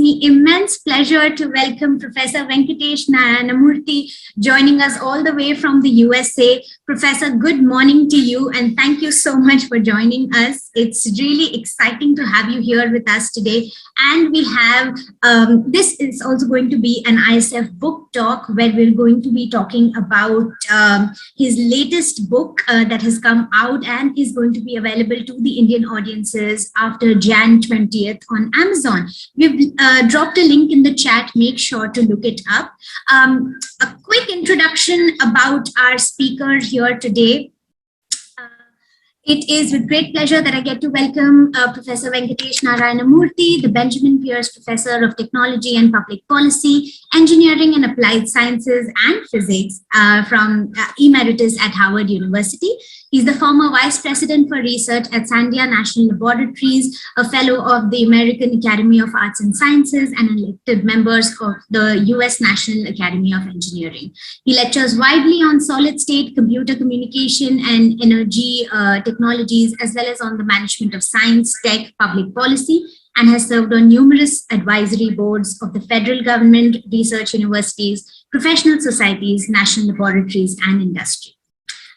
me immense pleasure to welcome Professor Venkatesh Narayanamurti joining us all the way from the USA. Professor, good morning to you and thank you so much for joining us. It's really exciting to have you here with us today. And we have, this is also going to be an ISF book talk where we're going to be talking about his latest book that has come out and is going to be available to the Indian audiences after Jan 20th on Amazon. We've dropped a link in the chat, make sure to look it up. A quick introduction about our speaker here today. It is with great pleasure that I get to welcome Professor Venkatesh Narayanamurti, the Benjamin Peirce Professor of Technology and Public Policy, Engineering and Applied Sciences and Physics from Emeritus at Howard University. He's the former Vice President for Research at Sandia National Laboratories, a Fellow of the American Academy of Arts and Sciences, and an elected member of the US National Academy of Engineering. He lectures widely on solid-state computer communication and energy technologies, as well as on the management of science, tech, public policy, and has served on numerous advisory boards of the federal government, research universities, professional societies, national laboratories, and industry.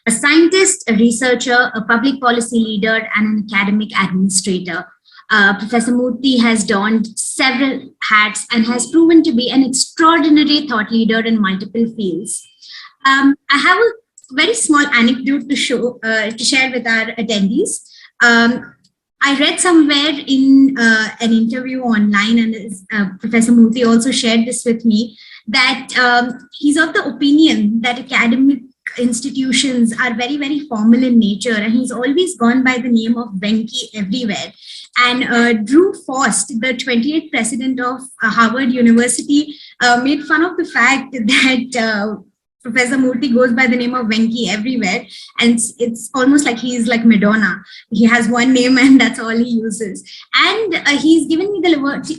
A scientist, a researcher, a public policy leader, and an academic administrator, Professor Murthy has donned several hats and has proven to be an extraordinary thought leader in multiple fields. I have a very small anecdote to share with our attendees. I read somewhere in an interview online, and Professor Murthy also shared this with me, that he's of the opinion that academic institutions are very, very formal in nature, and he's always gone by the name of Venky everywhere. And Drew Faust, the 28th president of Howard University, made fun of the fact that Professor Murthy goes by the name of Venky everywhere, and it's almost like he's like Madonna. He has one name and that's all he uses. And he's given me the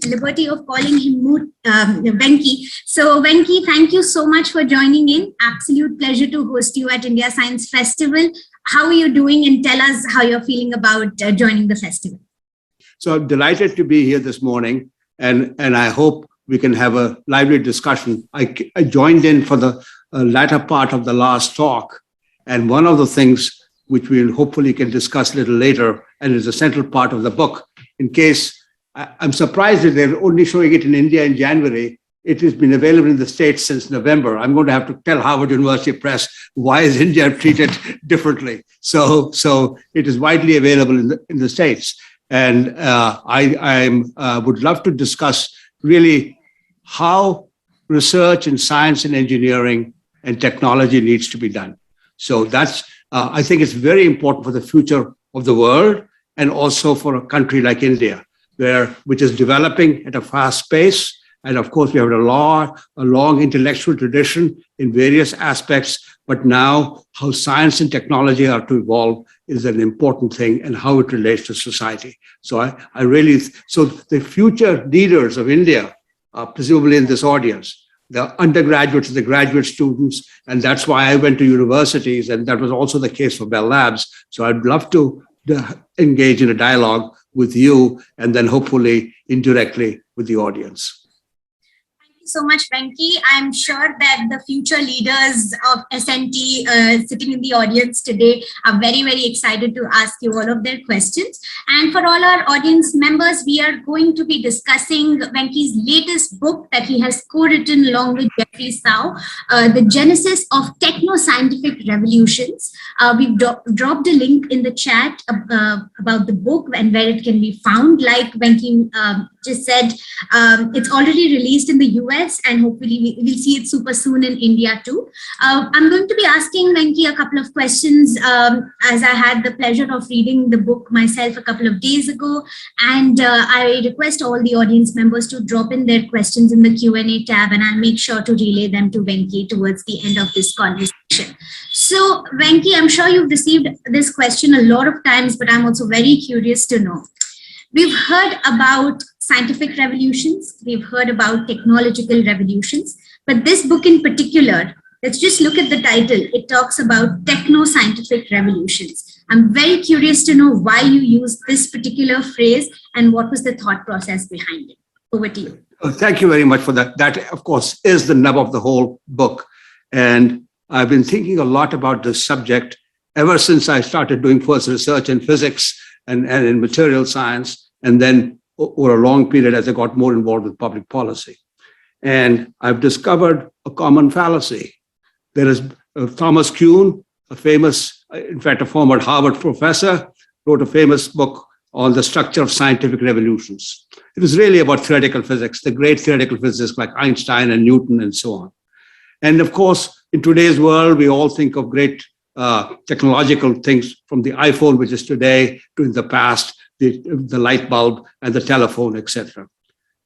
liberty of calling him Venky. So Venky, thank you so much for joining in. Absolute pleasure to host you at India Science Festival. How are you doing, and tell us how you're feeling about joining the festival. So I'm delighted to be here this morning, and I hope we can have a lively discussion. I joined in for the latter part of the last talk, and one of the things which we'll hopefully can discuss a little later, and is a central part of the book. In case I'm surprised that they're only showing it in India in January. It has been available in the States since November. I'm going to have to tell Harvard University Press, why is India treated differently? So it is widely available in the States. And I would love to discuss really how research in science and engineering and technology needs to be done. So that's, I think it's very important for the future of the world, and also for a country like India, which is developing at a fast pace. And of course, we have a long intellectual tradition in various aspects, but now how science and technology are to evolve is an important thing, and how it relates to society. So so the future leaders of India are presumably in this audience, the undergraduates and the graduate students, and that's why I went to universities, and that was also the case for Bell Labs. So I'd love to engage in a dialogue with you, and then hopefully indirectly with the audience. So much, Venky. I'm sure that the future leaders of SNT sitting in the audience today are very, very excited to ask you all of their questions. And for all our audience members, we are going to be discussing Venky's latest book that he has co-written along with Jeffrey Sau, The Genesis of Technoscientific Revolutions. We've dropped a link in the chat about the book and where it can be found. Like Venky just said, it's already released in the US, and hopefully we'll see it super soon in India too. I'm going to be asking Venky a couple of questions as I had the pleasure of reading the book myself a couple of days ago, and I request all the audience members to drop in their questions in the Q&A tab, and I'll make sure to relay them to Venky towards the end of this conversation. So Venky, I'm sure you've received this question a lot of times, but I'm also very curious to know. We've heard about scientific revolutions, we've heard about technological revolutions, but this book in particular, let's just look at the title. It talks about techno-scientific revolutions. I'm very curious to know why you used this particular phrase and what was the thought process behind it. Over to you. Thank you very much for that. That, of course, is the nub of the whole book. And I've been thinking a lot about this subject ever since I started doing first research in physics and in material science, and then over a long period as I got more involved with public policy. And I've discovered a common fallacy. There is Thomas Kuhn, a famous, in fact, a former Harvard professor, wrote a famous book on the structure of scientific revolutions. It was really about theoretical physics, the great theoretical physicists like Einstein and Newton and so on. And of course, in today's world, we all think of great technological things, from the iPhone, which is today, to in the past, the light bulb and the telephone, etc.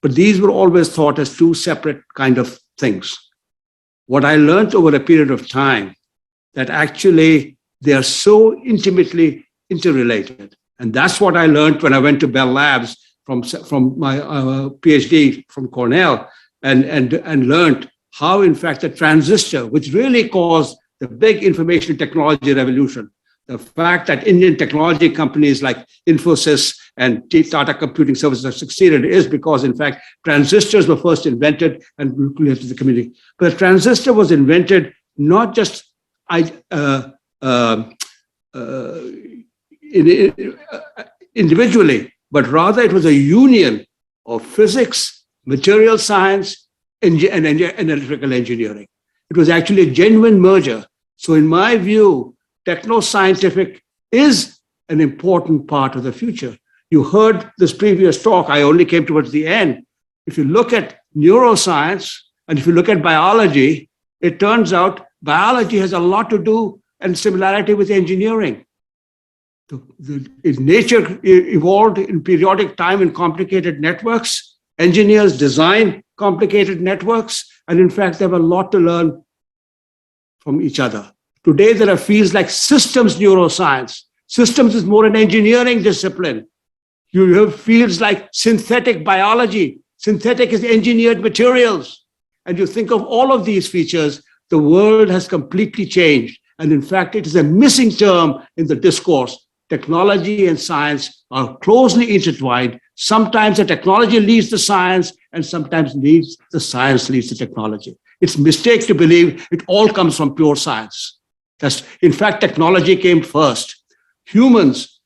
But these were always thought as two separate kind of things. What I learned over a period of time, that actually they are so intimately interrelated. And that's what I learned when I went to Bell Labs from my PhD from Cornell, and learned how, in fact, the transistor, which really caused the big information technology revolution, the fact that Indian technology companies like Infosys and Tata Computing Services have succeeded is because, in fact, transistors were first invented and circulated to the community. But the transistor was invented not just individually, but rather it was a union of physics, material science, and electrical engineering. It was actually a genuine merger. So in my view, technoscientific is an important part of the future. You heard this previous talk, I only came towards the end. If you look at neuroscience and if you look at biology, it turns out biology has a lot to do and similarity with engineering. Nature evolved in periodic time in complicated networks. Engineers design complicated networks, and in fact, they have a lot to learn from each other. Today, there are fields like systems neuroscience. Systems is more an engineering discipline. You have fields like synthetic biology. Synthetic is engineered materials. And you think of all of these features, the world has completely changed. And in fact, it is a missing term in the discourse. Technology and science are closely intertwined. Sometimes the technology leads the science, and sometimes the science leads the technology. It's a mistake to believe it all comes from pure science. In fact, technology came first. Humans,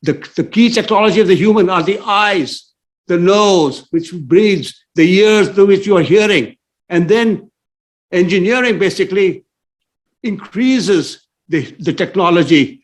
the key technology of the human are the eyes, the nose, which breathes, the ears through which you are hearing. And then engineering basically increases the technology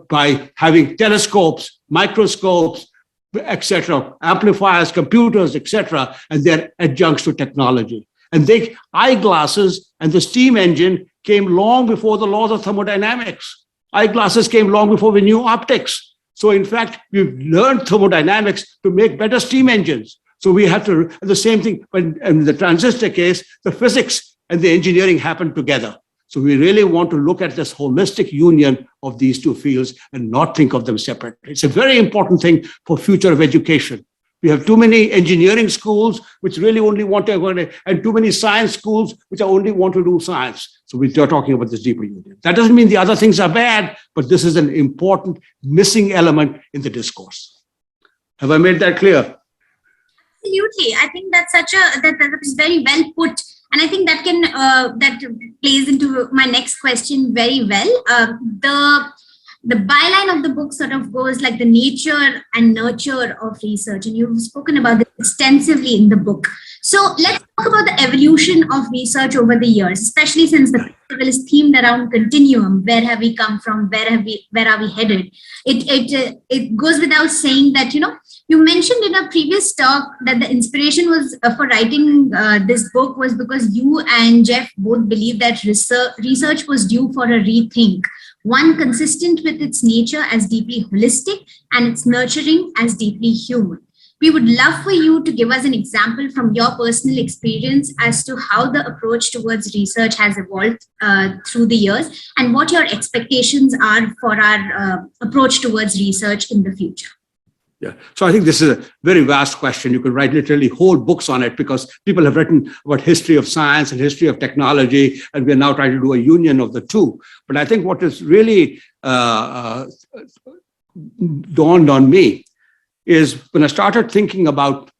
by having telescopes, microscopes, etc., amplifiers, computers, etc., and they're adjuncts to technology. And eyeglasses and the steam engine came long before the laws of thermodynamics. Eyeglasses came long before we knew optics. So in fact, we've learned thermodynamics to make better steam engines. So we have to, the same thing, when in the transistor case, the physics and the engineering happened together. So we really want to look at this holistic union of these two fields and not think of them separately. It's a very important thing for future of education. We have too many engineering schools which really only want to go, and too many science schools which only want to do science. So we're talking about this deeper union. That doesn't mean the other things are bad, but this is an important missing element in the discourse. Have I made that clear? Absolutely. I think that's that is very well put. And I think that that plays into my next question very well. The byline of the book sort of goes like the nature and nurture of research, and you've spoken about this extensively in the book. So let's talk about the evolution of research over the years, especially since the festival is themed around continuum. Where have we come from? Where are we headed? It goes without saying that, you mentioned in a previous talk that the inspiration was for writing this book was because you and Jeff both believe that research was due for a rethink, one consistent with its nature as deeply holistic and its nurturing as deeply human. We would love for you to give us an example from your personal experience as to how the approach towards research has evolved through the years and what your expectations are for our approach towards research in the future. Yeah. So I think this is a very vast question. You could write literally whole books on it because people have written about history of science and history of technology, and we're now trying to do a union of the two. But I think what has really dawned on me is when I started thinking about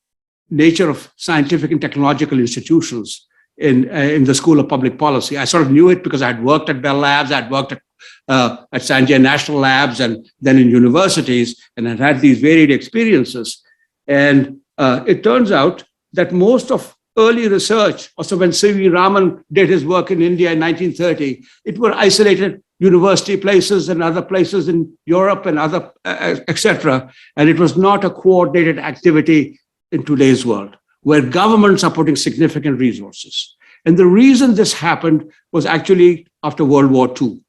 nature of scientific and technological institutions in the School of Public Policy. I sort of knew it because I had worked at Bell Labs, I'd worked at Sanjay National Labs, and then in universities, and I'd had these varied experiences. And it turns out that most of early research, also when C.V. Raman did his work in India in 1930, it were isolated university places and other places in Europe and other, etc. And it was not a coordinated activity in today's world, where governments are putting significant resources. And the reason this happened was actually after World War II.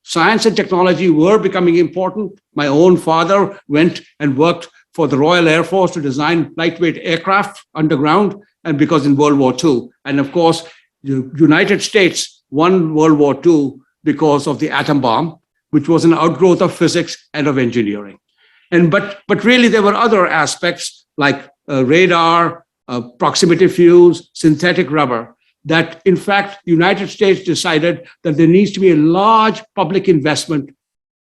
Science and technology were becoming important. My own father went and worked for the Royal Air Force to design lightweight aircraft underground, and because in World War II. And of course, the United States won World War II because of the atom bomb, which was an outgrowth of physics and of engineering. But really there were other aspects like radar, proximity fuse, synthetic rubber, that in fact, the United States decided that there needs to be a large public investment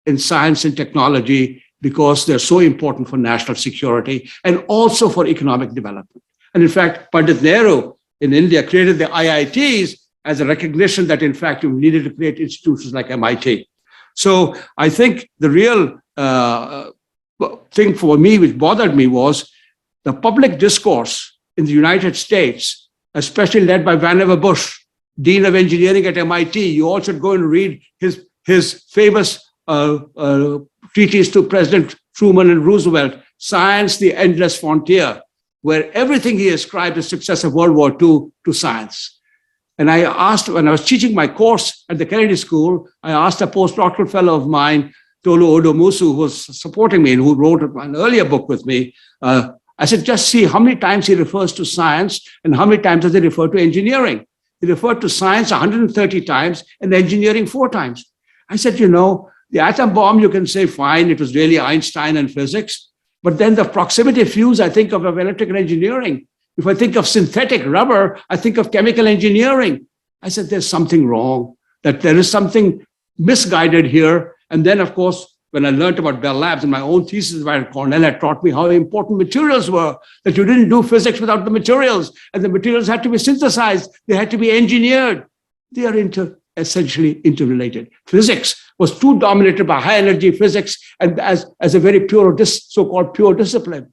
in science and technology because they're so important for national security and also for economic development. And in fact, Pandit Nehru in India created the IITs as a recognition that in fact you needed to create institutions like MIT. So I think the real thing for me which bothered me was the public discourse in the United States, especially led by Vannevar Bush, Dean of Engineering at MIT. You all should go and read his famous treatise to President Truman and Roosevelt, Science, the Endless Frontier, where everything he ascribed the success of World War II to science. And I asked, when I was teaching my course at the Kennedy School, I asked a postdoctoral fellow of mine, Tolu Odomusu, who was supporting me and who wrote an earlier book with me, I said, just see how many times he refers to science and how many times does he refer to engineering. He referred to science 130 times and engineering 4 times. I said, you know, the atom bomb, you can say, fine, it was really Einstein and physics. But then the proximity fuse, I think of electrical engineering. If I think of synthetic rubber, I think of chemical engineering. I said, there's something wrong, that there is something misguided here. And then, of course, when I learned about Bell Labs and my own thesis at Cornell had taught me how important materials were, that you didn't do physics without the materials, and the materials had to be synthesized, they had to be engineered. They are essentially interrelated. Physics was too dominated by high energy physics and as a very pure, so-called pure discipline.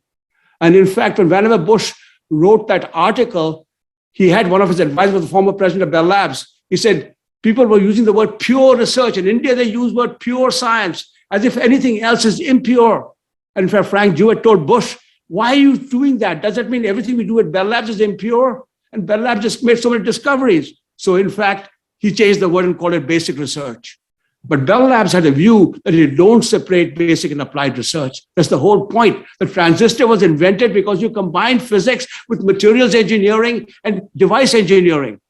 And in fact, when Vannevar Bush wrote that article, he had one of his advisors, the former president of Bell Labs. He said, people were using the word pure research. In India, they use the word pure science, as if anything else is impure. And in fact, Frank Jewett told Bush, why are you doing that? Does that mean everything we do at Bell Labs is impure? And Bell Labs just made so many discoveries. So in fact, he changed the word and called it basic research. But Bell Labs had a view that you don't separate basic and applied research. That's the whole point. The transistor was invented because you combine physics with materials engineering and device engineering.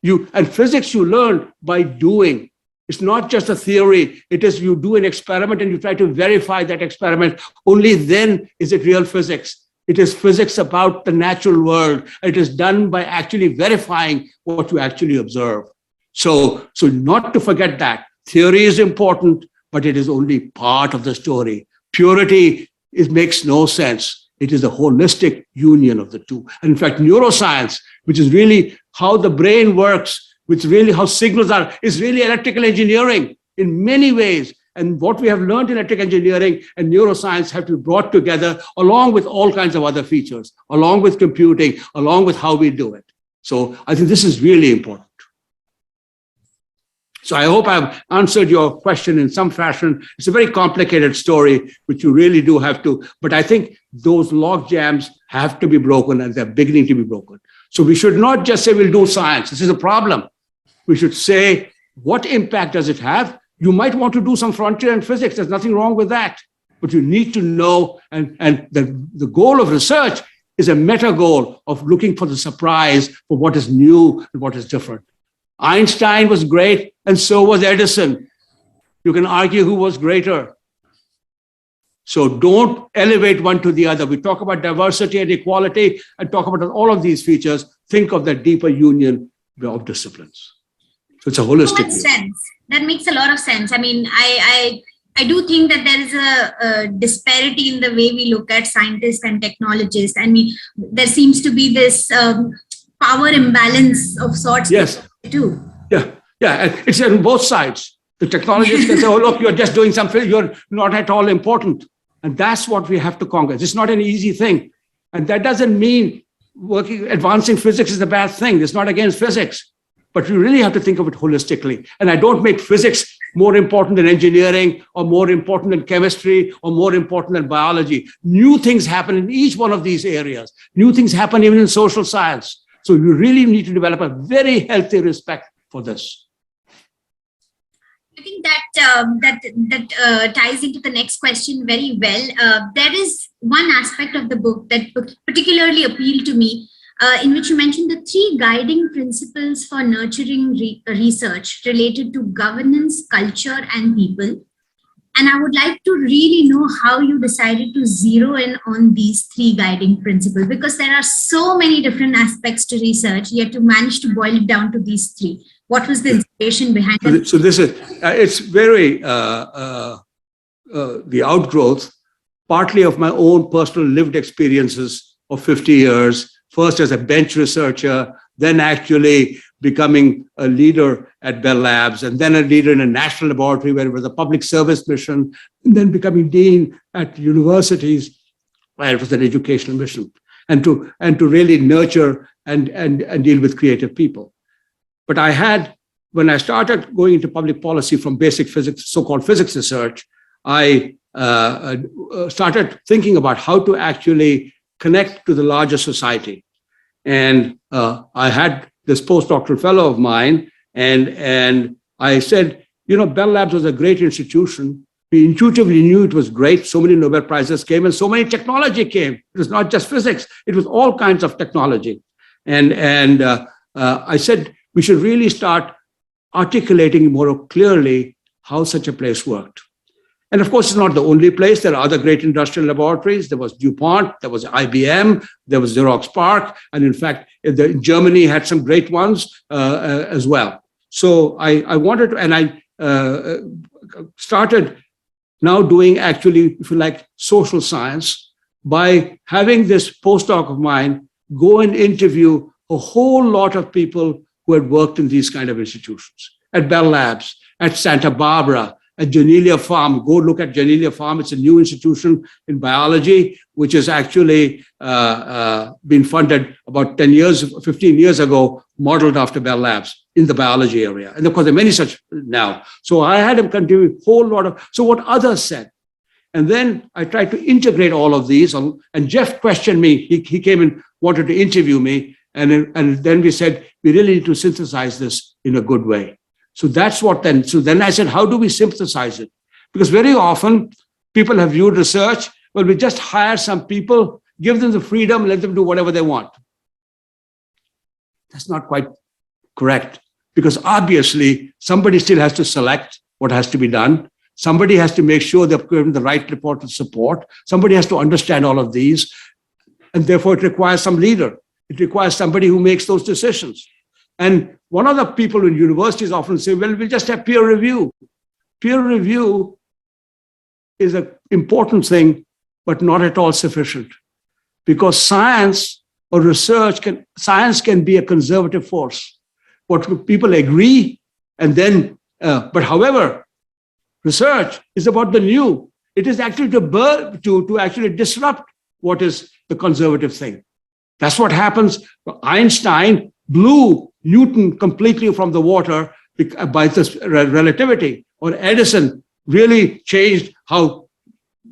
And physics you learn by doing. It's not just a theory. It is you do an experiment and you try to verify that experiment. Only then is it real physics. It is physics about the natural world. It is done by actually verifying what you actually observe. So not to forget that. Theory is important, but it is only part of the story. Purity makes no sense. It is a holistic union of the two. And in fact, neuroscience, which is really how the brain works, which really how signals are, is really electrical engineering in many ways. And what we have learned in electrical engineering and neuroscience have to be brought together along with all kinds of other features, along with computing, along with how we do it. So I think this is really important. So I hope I've answered your question in some fashion. It's a very complicated story, which you really do have to, but I think those log jams have to be broken and they're beginning to be broken. So we should not just say we'll do science. This is a problem. We should say, what impact does it have? You might want to do some frontier in physics. There's nothing wrong with that. But you need to know, and the goal of research is a meta goal of looking for the surprise for what is new and what is different. Einstein was great, and so was Edison. You can argue who was greater. So don't elevate one to the other. We talk about diversity and equality and talk about all of these features. Think of that deeper union of disciplines. So it's a holistic view. That makes a lot of sense. I mean, I I do think that there is a disparity in the way we look at scientists and technologists. I mean, there seems to be this power imbalance of sorts. Yes. Too. Yeah. Yeah. And it's on both sides. The technologists can say, oh, look, you're just doing something, you're not at all important. And that's what we have to conquer. It's not an easy thing. And that doesn't mean advancing physics is a bad thing. It's not against physics. But we really have to think of it holistically. And I don't make physics more important than engineering or more important than chemistry or more important than biology. New things happen in each one of these areas. New things happen even in social science. So you really need to develop a very healthy respect for this. I think that ties into the next question very well. There is one aspect of the book that particularly appealed to me, in which you mentioned the 3 guiding principles for nurturing research related to governance, culture, and people. And I would like to really know how you decided to zero in on these 3 guiding principles, because there are so many different aspects to research, yet you managed to boil it down to these 3. What was the inspiration behind it? So this is, it's very, the outgrowth, partly of my own personal lived experiences of 50 years, first as a bench researcher, then actually becoming a leader at Bell Labs, and then a leader in a national laboratory where it was a public service mission, and then becoming dean at universities where it was an educational mission, and to really nurture and deal with creative people. But when I started going into public policy from basic physics, so-called physics research, I started thinking about how to actually connect to the larger society. And I had this postdoctoral fellow of mine, and I said, Bell Labs was a great institution. We intuitively knew it was great. So many Nobel Prizes came and so many technology came. It was not just physics. It was all kinds of technology. And I said, we should really start articulating more clearly how such a place worked. And of course, it's not the only place. There are other great industrial laboratories. There was DuPont, there was IBM, there was Xerox PARC. And in fact, Germany had some great ones as well. So I wanted to, and I started now doing actually, if you like, social science by having this postdoc of mine go and interview a whole lot of people who had worked in these kind of institutions, at Bell Labs, at Santa Barbara, at Janelia Farm. Go look at Janelia Farm. It's a new institution in biology, which has actually been funded about 15 years ago, modeled after Bell Labs in the biology area. And of course, there are many such now. So I had him continue a whole lot of, so what others said. And then I tried to integrate all of these. And Jeff questioned me. He came and wanted to interview me. And then we said, we really need to synthesize this in a good way. So that's what then. So then I said, how do we synthesize it? Because very often people have viewed research, well, we just hire some people, give them the freedom, let them do whatever they want. That's not quite correct, because obviously somebody still has to select what has to be done. Somebody has to make sure they're given the right report of support. Somebody has to understand all of these. And therefore it requires some leader. It requires somebody who makes those decisions. And one of the people in universities often say, well, we'll just have peer review. Peer review is an important thing, but not at all sufficient. Because science or science can be a conservative force. What people agree, and then, but however, research is about the new. It is actually to actually disrupt what is the conservative thing. That's what happens. Einstein blew Newton completely from the water by this relativity, or Edison really changed how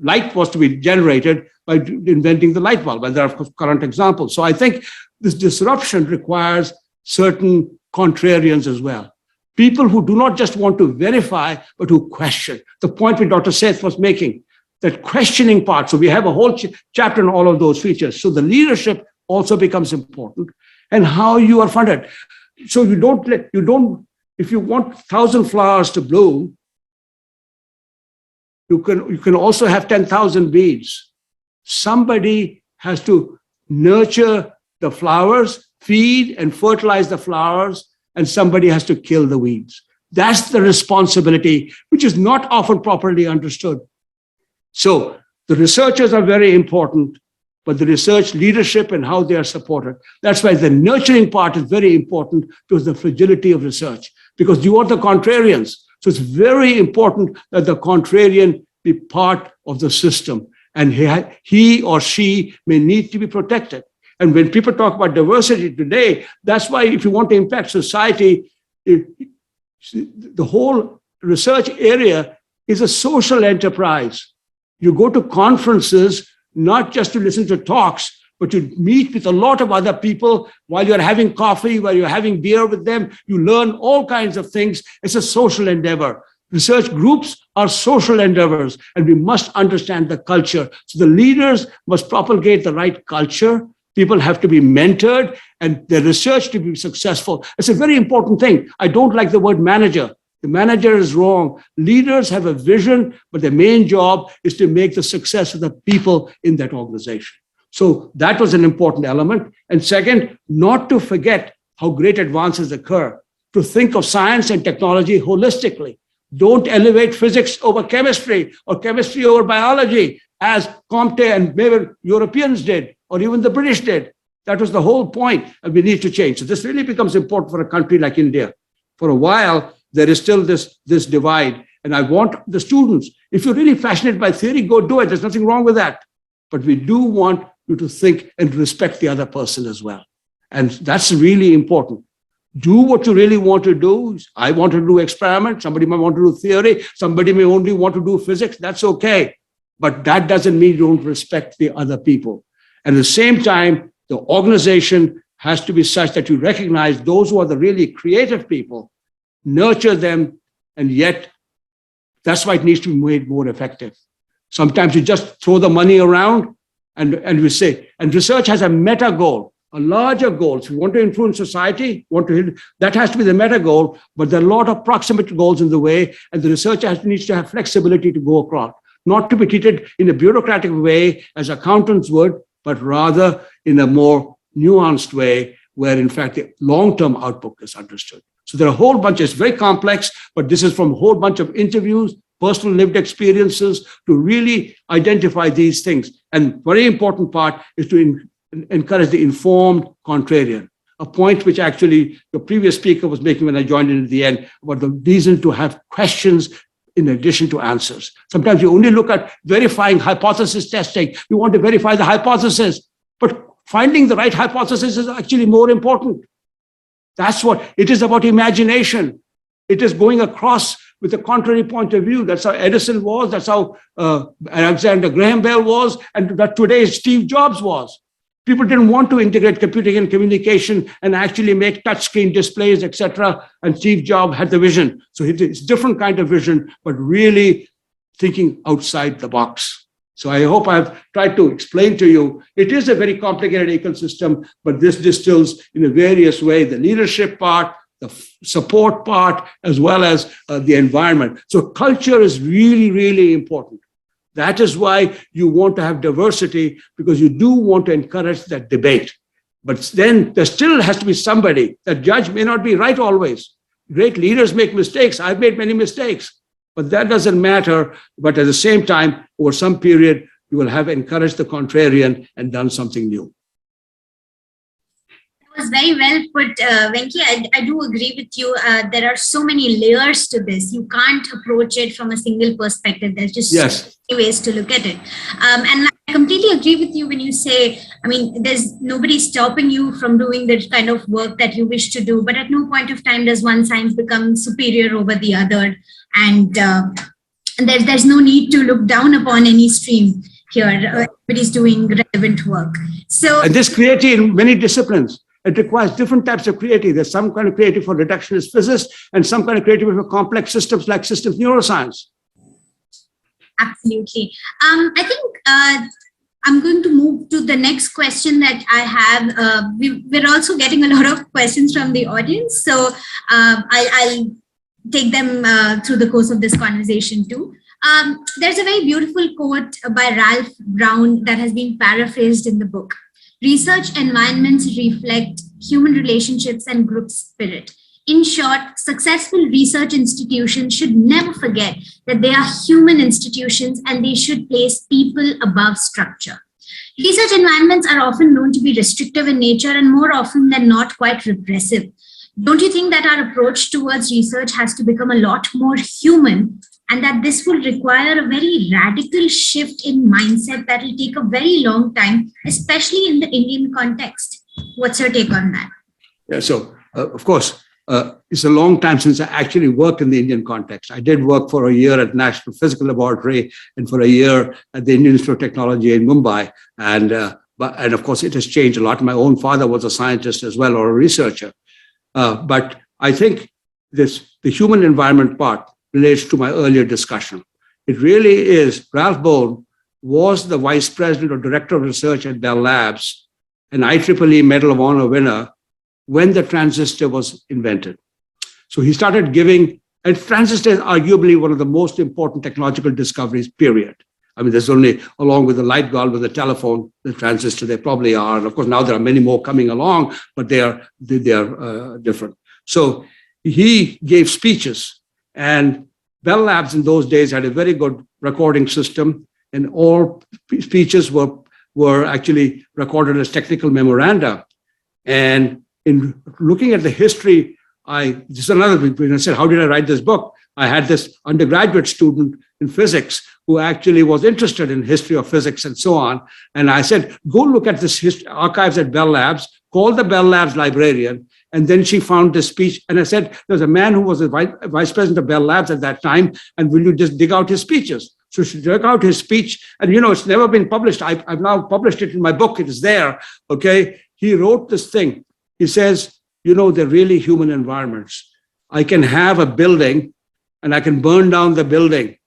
light was to be generated by inventing the light bulb. And there are current examples. So I think this disruption requires certain contrarians as well. People who do not just want to verify, but who question. The point which Dr. Seth was making, that questioning part. So we have a whole chapter on all of those features. So the leadership also becomes important, and how you are funded. So if you want 1,000 flowers to bloom, you can also have 10,000 weeds. Somebody has to nurture the flowers, feed and fertilize the flowers, and somebody has to kill the weeds. That's the responsibility, which is not often properly understood. So the researchers are very important, but the research leadership and how they are supported. That's why the nurturing part is very important, because the fragility of research, because you are the contrarians. So it's very important that the contrarian be part of the system, and he or she may need to be protected. And when people talk about diversity today, that's why if you want to impact society, the whole research area is a social enterprise. You go to conferences, not just to listen to talks, but you meet with a lot of other people while you're having coffee, while you're having beer with them. You learn all kinds of things. It's a social endeavor. Research groups are social endeavors, and we must understand the culture. So the leaders must propagate the right culture. People have to be mentored, and the research to be successful. It's a very important thing. I don't like the word manager. The manager is wrong. Leaders have a vision, but their main job is to make the success of the people in that organization. So that was an important element. And second, not to forget how great advances occur, to think of science and technology holistically. Don't elevate physics over chemistry or chemistry over biology, as Comte and maybe Europeans did, or even the British did. That was the whole point, and we need to change. So this really becomes important for a country like India. For a while, there is still this divide. And I want the students, if you're really passionate by theory, go do it. There's nothing wrong with that. But we do want you to think and respect the other person as well. And that's really important. Do what you really want to do. I want to do experiments. Somebody might want to do theory. Somebody may only want to do physics. That's okay. But that doesn't mean you don't respect the other people. And at the same time, the organization has to be such that you recognize those who are the really creative people, nurture them, and yet that's why it needs to be made more effective. Sometimes you just throw the money around and we say, and research has a meta goal, a larger goal. So if you want to influence society, that has to be the meta goal, but there are a lot of proximate goals in the way, and the researcher needs to have flexibility to go across, not to be treated in a bureaucratic way as accountants would, but rather in a more nuanced way where in fact the long-term output is understood. So there are a whole bunch, it's very complex, but this is from a whole bunch of interviews, personal lived experiences to really identify these things. And very important part is to encourage the informed contrarian, a point which actually the previous speaker was making when I joined in at the end about the reason to have questions in addition to answers. Sometimes you only look at verifying hypothesis testing. You want to verify the hypothesis, but finding the right hypothesis is actually more important. That's what it is about, imagination. It is going across with a contrary point of view. That's how Edison was. That's how Alexander Graham Bell was. And that today Steve Jobs was. People didn't want to integrate computing and communication and actually make touchscreen displays, etc. And Steve Jobs had the vision. So it's a different kind of vision, but really thinking outside the box. So I hope I've tried to explain to you, it is a very complicated ecosystem, but this distills in a various way, the leadership part, the support part, as well as the environment. So culture is really, really important. That is why you want to have diversity, because you do want to encourage that debate. But then there still has to be somebody. That judge may not be right always. Great leaders make mistakes. I've made many mistakes. But that doesn't matter. But at the same time, over some period, you will have encouraged the contrarian and done something new. That was very well put, Venky. I do agree with you. There are so many layers to this. You can't approach it from a single perspective. There's just so many ways to look at it. And I completely agree with you when you say, I mean, there's nobody stopping you from doing the kind of work that you wish to do, but at no point of time does one science become superior over the other. And there's no need to look down upon any stream here. Everybody's doing relevant work. So, and this creativity in many disciplines, it requires different types of creativity. There's some kind of creativity for reductionist physics and some kind of creativity for complex systems like systems neuroscience. Absolutely. I think I'm going to move to the next question that I have. We're also getting a lot of questions from the audience. So I'll take them through the course of this conversation too. There's a very beautiful quote by Ralph Brown that has been paraphrased in the book. Research environments reflect human relationships and group spirit. In short, successful research institutions should never forget that they are human institutions and they should place people above structure. Research environments are often known to be restrictive in nature and more often than not quite repressive. Don't you think that our approach towards research has to become a lot more human, and that this will require a very radical shift in mindset that will take a very long time, especially in the Indian context? What's your take on that? Yeah, so of course, it's a long time since I actually worked in the Indian context. I did work for a year at National Physical Laboratory and for a year at the Indian Institute of Technology in Mumbai. And of course, it has changed a lot. My own father was a scientist as well, or a researcher. But I think the human environment part relates to my earlier discussion. It really is. Ralph Bohn was the vice president or director of research at Bell Labs, an IEEE Medal of Honor winner, when the transistor was invented. So he started giving, and transistor is arguably one of the most important technological discoveries, period. I mean, there's only, along with the light bulb and the telephone, the transistor, they probably are. And of course, now there are many more coming along, but they are different. So he gave speeches, and Bell Labs in those days had a very good recording system, and all speeches were actually recorded as technical memoranda. And in looking at the history, just another thing, when I said, how did I write this book? I had this undergraduate student in physics who actually was interested in history of physics and so on. And I said, go look at this archives at Bell Labs, call the Bell Labs librarian. And then she found this speech. And I said, there's a man who was the vice president of Bell Labs at that time. And will you just dig out his speeches? So she dug out his speech. And, it's never been published. I've now published it in my book. It is there. Okay. He wrote this thing. He says, they're really human environments. I can have a building and I can burn down the building.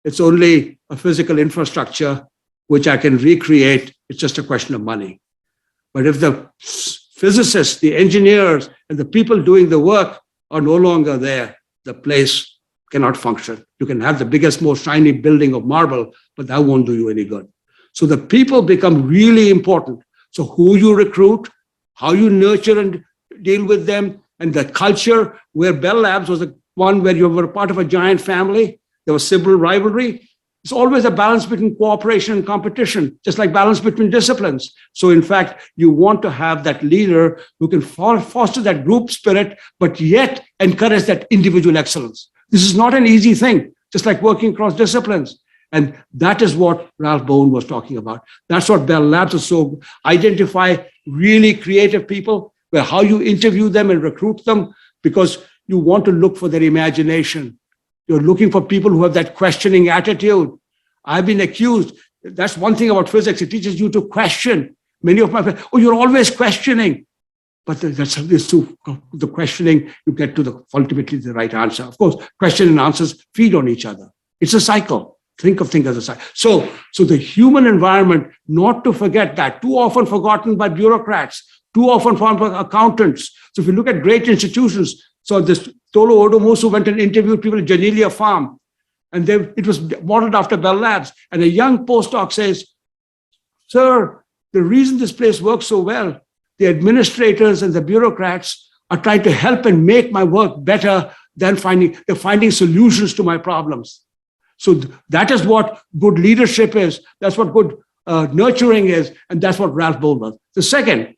It's only a physical infrastructure which I can recreate. It's just a question of money. But if the physicists, the engineers, and the people doing the work are no longer there, the place cannot function. You can have the biggest, most shiny building of marble, but that won't do you any good. So the people become really important. So who you recruit, how you nurture and deal with them, and the culture, where Bell Labs was one where you were part of a giant family, there was civil rivalry. It's always a balance between cooperation and competition, just like balance between disciplines. So in fact, you want to have that leader who can foster that group spirit, but yet encourage that individual excellence. This is not an easy thing, just like working across disciplines. And that is what Ralph Bohn was talking about. That's what Bell Labs is. So identify really creative people, where how you interview them and recruit them, because you want to look for their imagination. You're looking for people who have that questioning attitude. I've been accused. That's one thing about physics. It teaches you to question. Many of my friends, you're always questioning. But that's through the questioning, you get to ultimately the right answer. Of course, question and answers feed on each other. It's a cycle. Think of things as a cycle. So the human environment, not to forget that, too often forgotten by bureaucrats, too often forgotten by accountants. So if you look at great institutions, so this Tolo Odomosu went and interviewed people at Janelia Farm, and it was modeled after Bell Labs. And a young postdoc says, sir, the reason this place works so well, the administrators and the bureaucrats are trying to help and make my work better than finding solutions to my problems. So that is what good leadership is. That's what good nurturing is. And that's what Ralph Bohn was. The second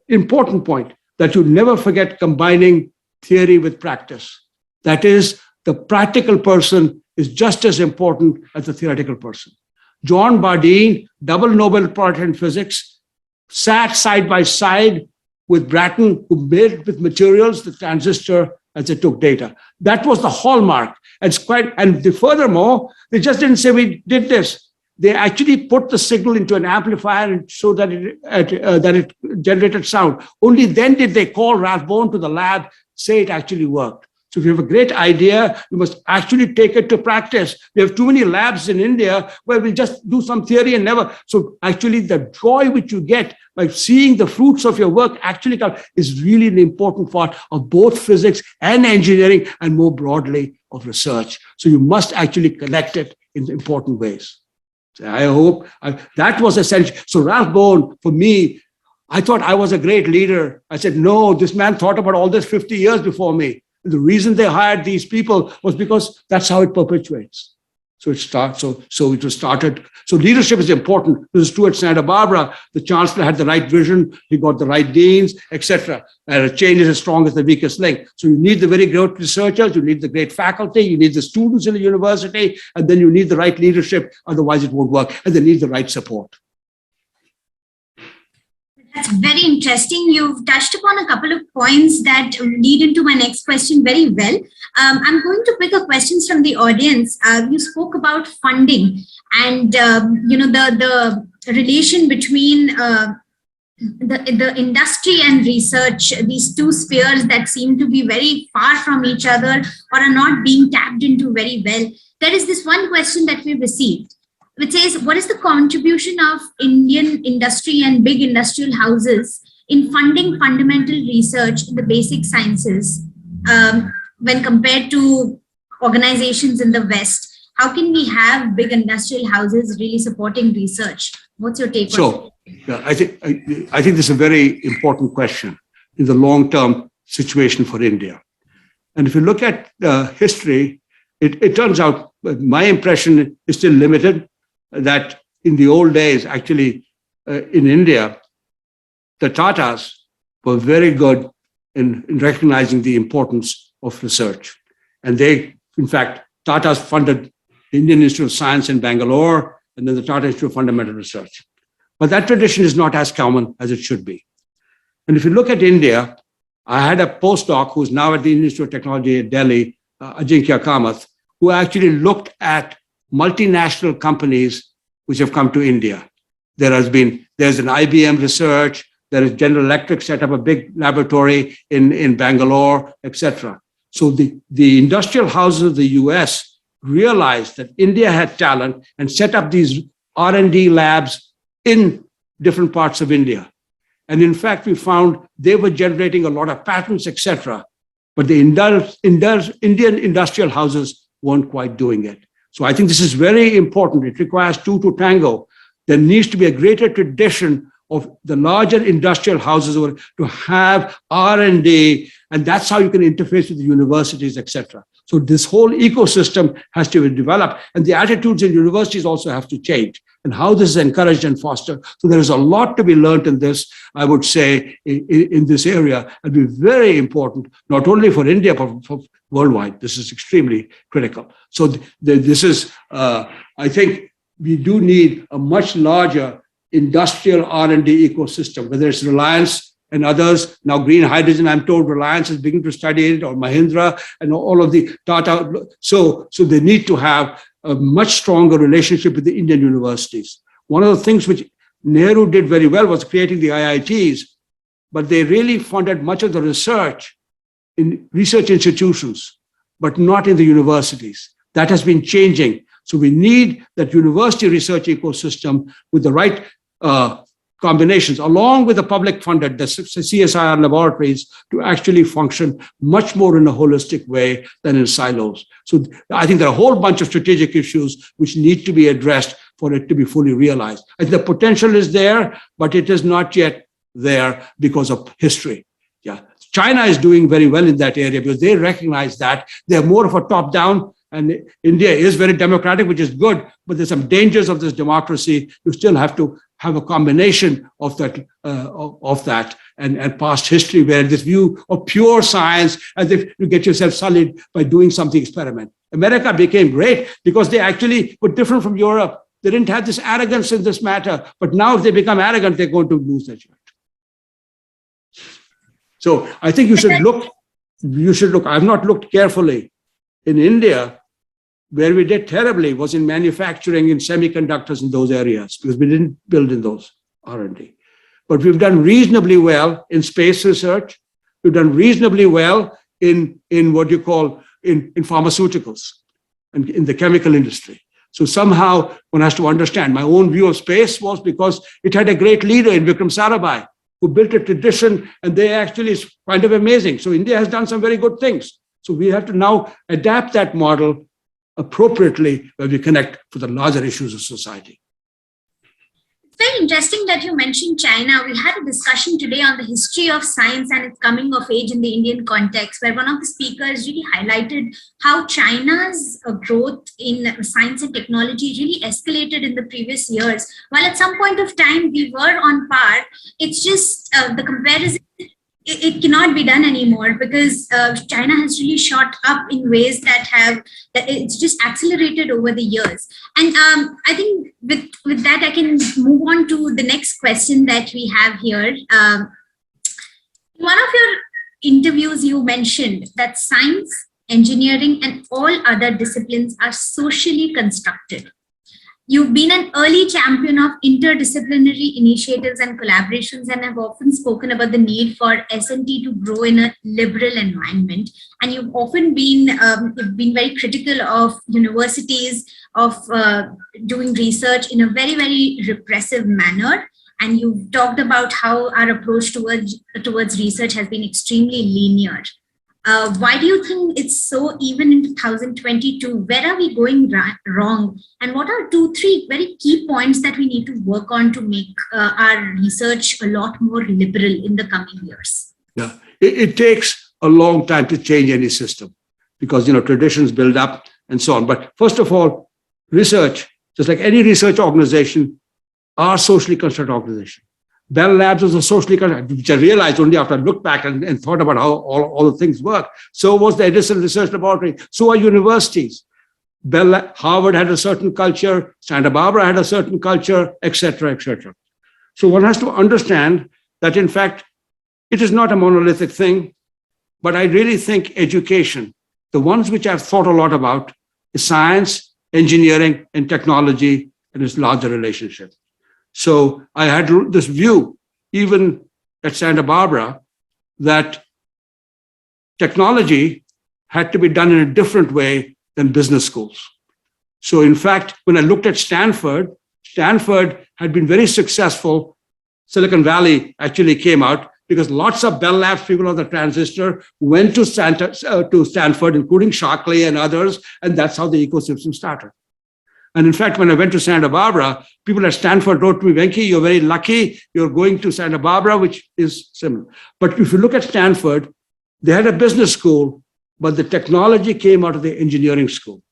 important point, that you never forget combining theory with practice. That is, the practical person is just as important as the theoretical person. John Bardeen, double Nobel Prize in physics, sat side by side with Bratton, who made with materials the transistor as they took data. That was the hallmark. Furthermore, they just didn't say we did this. They actually put the signal into an amplifier and so that it generated sound. Only then did they call Ralph Bohn to the lab, say it actually worked. So if you have a great idea, you must actually take it to practice. We have too many labs in India where we just do some theory and never. So actually the joy which you get by seeing the fruits of your work actually come is really an important part of both physics and engineering, and more broadly of research. So you must actually connect it in important ways. So I hope that was essential. So Ralph Bohn, for me, I thought I was a great leader. I said, no, this man thought about all this 50 years before me. The reason they hired these people was because that's how it perpetuates. So it starts. So it was started. So leadership is important. This is true at Santa Barbara. The chancellor had the right vision. He got the right deans, etc. And a chain is as strong as the weakest link. So you need the very great researchers. You need the great faculty. You need the students in the university, and then you need the right leadership. Otherwise, it won't work. And they need the right support. That's very interesting. You've touched upon a couple of points that lead into my next question very well. I'm going to pick up questions from the audience. You spoke about funding and the relation between the industry and research, these two spheres that seem to be very far from each other or are not being tapped into very well. There is this one question that we received, which says, what is the contribution of Indian industry and big industrial houses in funding fundamental research in the basic sciences when compared to organizations in the West? How can we have big industrial houses really supporting research? What's your take on it? I think this is a very important question in the long-term situation for India. And if you look at history, it turns out, my impression is still limited, that in the old days, actually, in India, the Tatas were very good in recognizing the importance of research. And they, in fact, Tatas funded the Indian Institute of Science in Bangalore, and then the Tata Institute of Fundamental Research. But that tradition is not as common as it should be. And if you look at India, I had a postdoc who's now at the Indian Institute of Technology at Delhi, Ajinkya Kamath, who actually looked at multinational companies which have come to India. There's an IBM research, there is General Electric set up a big laboratory in Bangalore, etc. So the industrial houses of the US realized that India had talent and set up these R&D labs in different parts of India. And in fact, we found they were generating a lot of patents, etc. But the Indian industrial houses weren't quite doing it. So I think this is very important. It requires two to tango. There needs to be a greater tradition of the larger industrial houses to have R&D, and that's how you can interface with the universities, etc. So this whole ecosystem has to be developed, and the attitudes in universities also have to change, and how this is encouraged and fostered. So there is a lot to be learned in this, I would say, in this area. It'll be very important, not only for India, but for worldwide. This is extremely critical. So this is, I think we do need a much larger industrial R&D ecosystem, whether it's Reliance and others. Now, green hydrogen, I'm told Reliance is beginning to study it, or Mahindra and all of the Tata. So they need to have a much stronger relationship with the Indian universities. One of the things which Nehru did very well was creating the IITs, but they really funded much of the research in research institutions, but not in the universities. That has been changing. So we need that university research ecosystem with the right combinations, along with the public funded, the CSIR laboratories, to actually function much more in a holistic way than in silos. So I think there are a whole bunch of strategic issues which need to be addressed for it to be fully realized. And the potential is there, but it is not yet there because of history. Yeah, China is doing very well in that area because they recognize that they're more of a top-down, and India is very democratic, which is good, but there's some dangers of this democracy. You still have to have a combination of that and past history, where this view of pure science, as if you get yourself sullied by doing something experiment. America became great because they actually were different from Europe. They didn't have this arrogance in this matter, but now if they become arrogant, they're going to lose their shit. So I think you should look. I've not looked carefully. In India, where we did terribly was in manufacturing, in semiconductors, in those areas, because we didn't build in those R&D. But we've done reasonably well in space research. We've done reasonably well in what you call in pharmaceuticals and in the chemical industry. So somehow one has to understand, my own view of space was because it had a great leader in Vikram Sarabhai, who built a tradition, and they actually is kind of amazing. So India has done some very good things. So we have to now adapt that model appropriately where we connect for the larger issues of society. Very interesting that you mentioned China. We had a discussion today on the history of science and its coming of age in the Indian context, where one of the speakers really highlighted how China's growth in science and technology really escalated in the previous years. While at some point of time we were on par, it's just the comparison. It cannot be done anymore because China has really shot up in ways that it's just accelerated over the years. And I think with that, I can move on to the next question that we have here. In one of your interviews, you mentioned that science, engineering, and all other disciplines are socially constructed. You've been an early champion of interdisciplinary initiatives and collaborations, and have often spoken about the need for S&T to grow in a liberal environment. And you've often been very critical of universities of doing research in a very, very repressive manner. And you've talked about how our approach towards research has been extremely linear. Why do you think it's so even in 2022? Where are we going wrong? And what are 2-3 very key points that we need to work on to make our research a lot more liberal in the coming years? Yeah, it takes a long time to change any system because, traditions build up and so on. But first of all, research, just like any research organization, are socially constructed organization. Bell Labs was a socially constructed, which I realized only after I looked back and thought about how all the things work. So was the Edison Research Laboratory. So are universities. Harvard had a certain culture, Santa Barbara had a certain culture, etc., etc. So one has to understand that, in fact, it is not a monolithic thing, but I really think education, the ones which I've thought a lot about, is science, engineering, and technology, and its larger relationship. So I had this view, even at Santa Barbara, that technology had to be done in a different way than business schools. So in fact, when I looked at Stanford had been very successful. Silicon Valley actually came out because lots of Bell Labs people on the transistor went to Stanford, including Shockley and others, and that's how the ecosystem started. And in fact, when I went to Santa Barbara, people at Stanford wrote to me, Venky, you're very lucky. You're going to Santa Barbara, which is similar. But if you look at Stanford, they had a business school, but the technology came out of the engineering school.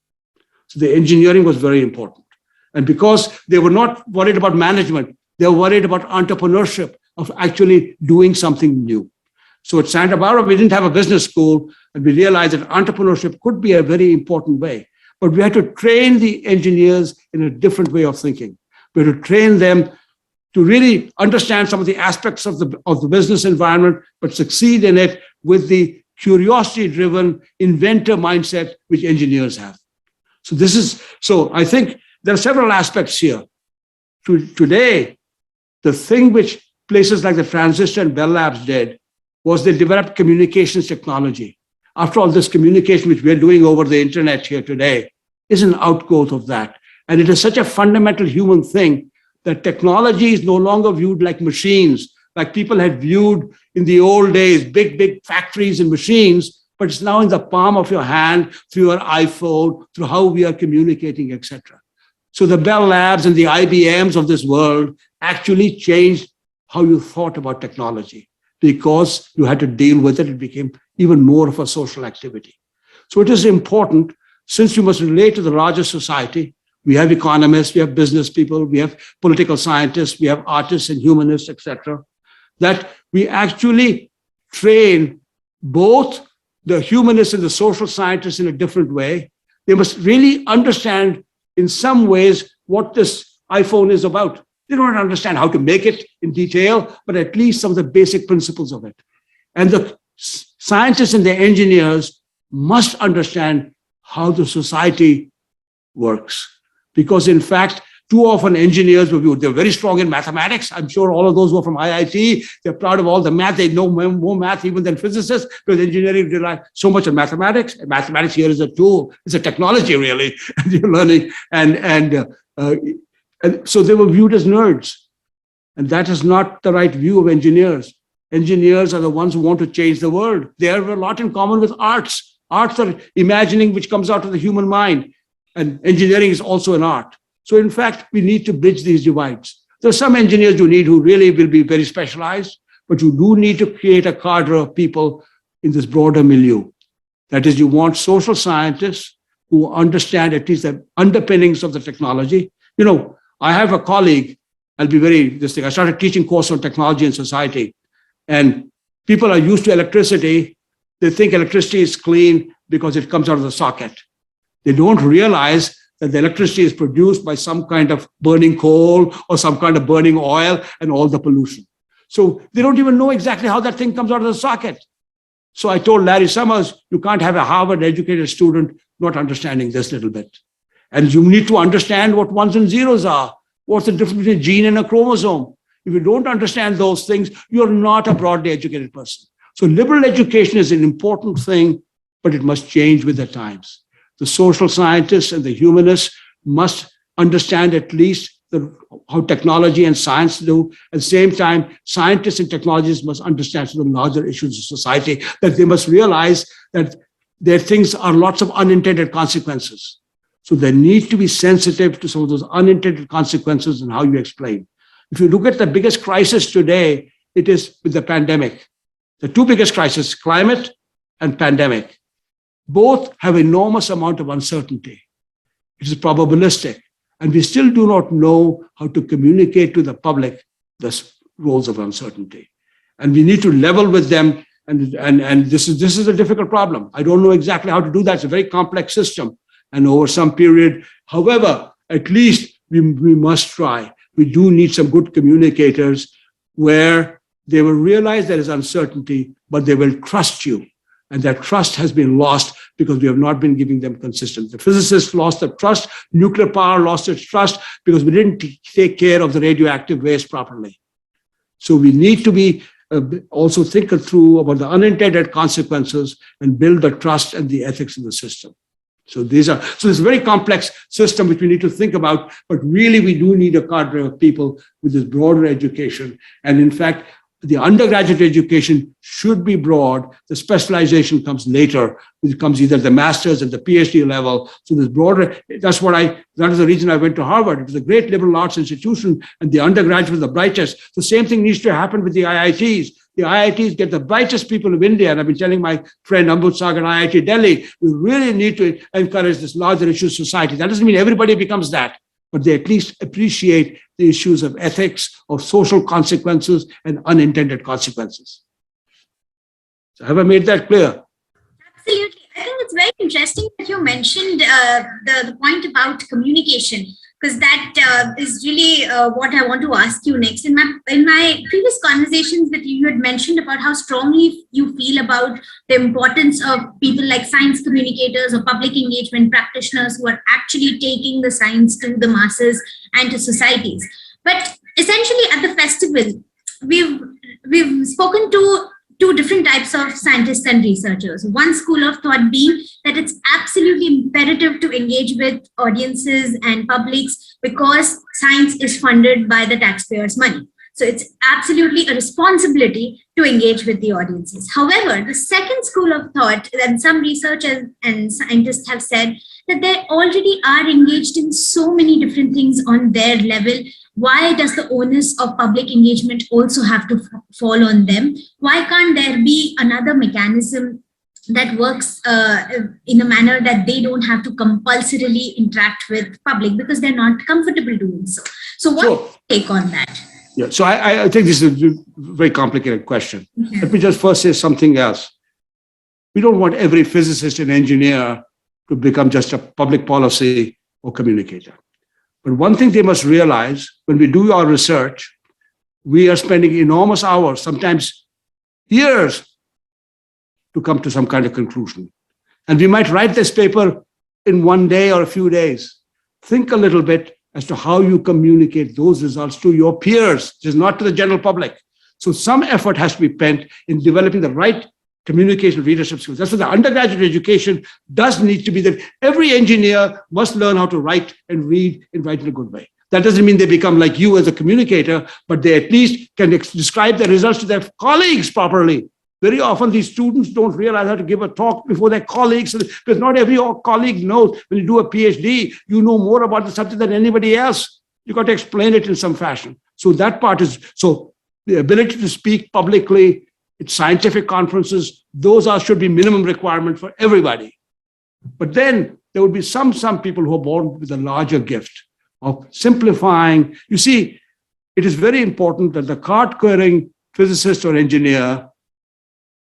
So the engineering was very important. And because they were not worried about management, they were worried about entrepreneurship, of actually doing something new. So at Santa Barbara, we didn't have a business school, and we realized that entrepreneurship could be a very important way. But we had to train the engineers in a different way of thinking. We had to train them to really understand some of the aspects of the business environment, but succeed in it with the curiosity-driven inventor mindset which engineers have. So I think there are several aspects here. Today, the thing which places like the Transistor and Bell Labs did was they developed communications technology. After all, this communication which we're doing over the internet here today is an outgrowth of that. And it is such a fundamental human thing that technology is no longer viewed like machines, like people had viewed in the old days, big factories and machines, but it's now in the palm of your hand, through your iPhone, through how we are communicating, etc. So the Bell Labs and the IBMs of this world actually changed how you thought about technology. Because you had to deal with it, it became even more of a social activity. So it is important, since you must relate to the larger society, we have economists, we have business people, we have political scientists, we have artists and humanists, etc., that we actually train both the humanists and the social scientists in a different way. They must really understand in some ways what this iPhone is about. They don't understand how to make it in detail, but at least some of the basic principles of it. And the scientists and the engineers must understand how the society works. Because in fact, too often engineers, they're very strong in mathematics. I'm sure all of those who are from IIT, they're proud of all the math. They know more math even than physicists, because engineering relies so much on mathematics. And mathematics here is a tool. It's a technology, really, and you're learning. And so they were viewed as nerds. And that is not the right view of engineers. Engineers are the ones who want to change the world. They have a lot in common with arts. Arts are imagining which comes out of the human mind. And engineering is also an art. So in fact, we need to bridge these divides. There are some engineers you need who really will be very specialized, but you do need to create a cadre of people in this broader milieu. That is, you want social scientists who understand at least the underpinnings of the technology. I have a colleague, I started teaching course on technology and society, and people are used to electricity. They think electricity is clean because it comes out of the socket. They don't realize that the electricity is produced by some kind of burning coal or some kind of burning oil and all the pollution. So they don't even know exactly how that thing comes out of the socket. So I told Larry Summers, you can't have a Harvard-educated student not understanding this little bit. And you need to understand what ones and zeros are. What's the difference between a gene and a chromosome? If you don't understand those things, you're not a broadly educated person. So liberal education is an important thing, but it must change with the times. The social scientists and the humanists must understand at least how technology and science do. At the same time, scientists and technologists must understand some of the larger issues of society, that they must realize that their things are lots of unintended consequences. So they need to be sensitive to some of those unintended consequences and how you explain. If you look at the biggest crisis today, it is with the pandemic. The two biggest crises, climate and pandemic, both have enormous amount of uncertainty. It is probabilistic. And we still do not know how to communicate to the public the roles of uncertainty. And we need to level with them. And this is a difficult problem. I don't know exactly how to do that. It's a very complex system. And over some period, however, at least we must try. We do need some good communicators where they will realize there is uncertainty, but they will trust you. And that trust has been lost because we have not been giving them consistency. The physicists lost their trust. Nuclear power lost its trust because we didn't take care of the radioactive waste properly. So we need to be also think through about the unintended consequences and build the trust and the ethics in the system. So it's a very complex system which we need to think about, but really we do need a cadre of people with this broader education. And in fact, the undergraduate education should be broad. The specialization comes later. It comes either the master's and the PhD level. So this broader, that is the reason I went to Harvard. It was a great liberal arts institution and the undergraduates were the brightest. The same thing needs to happen with the IITs. The IITs get the brightest people of India. And I've been telling my friend Ambud Sagar at IIT Delhi, we really need to encourage this larger issue society. That doesn't mean everybody becomes that, but they at least appreciate the issues of ethics, of social consequences, and unintended consequences. So have I made that clear? Absolutely. I think it's very interesting that you mentioned the point about communication, because that is really what I want to ask you next. In my previous conversations with you, you had mentioned about how strongly you feel about the importance of people like science communicators or public engagement practitioners who are actually taking the science to the masses and to societies. But essentially at the festival, we've spoken to two different types of scientists and researchers. One school of thought being that it's absolutely imperative to engage with audiences and publics because science is funded by the taxpayers' money. So it's absolutely a responsibility to engage with the audiences. However, the second school of thought, and some researchers and scientists have said that they already are engaged in so many different things on their level. Why does the onus of public engagement also have to fall on them? Why can't there be another mechanism that works in a manner that they don't have to compulsorily interact with public because they're not comfortable doing so? So what's your take on that? Yeah, so I think this is a very complicated question. Okay. Let me just first say something else. We don't want every physicist and engineer to become just a public policy or communicator. But one thing they must realize, when we do our research, we are spending enormous hours, sometimes years, to come to some kind of conclusion. And we might write this paper in one day or a few days. Think a little bit as to how you communicate those results to your peers, just not to the general public. So some effort has to be spent in developing the right communication leadership skills. That's what the undergraduate education does need to be, that every engineer must learn how to write and read and write in a good way. That doesn't mean they become like you as a communicator, but they at least can describe their results to their colleagues properly. Very often these students don't realize how to give a talk before their colleagues, because not every colleague knows. When you do a PhD, you know more about the subject than anybody else. You got to explain it in some fashion. So that part is, so the ability to speak publicly at scientific conferences, those should be minimum requirement for everybody. But then there would be some people who are born with a larger gift of simplifying. You see, it is very important that the card-carrying physicist or engineer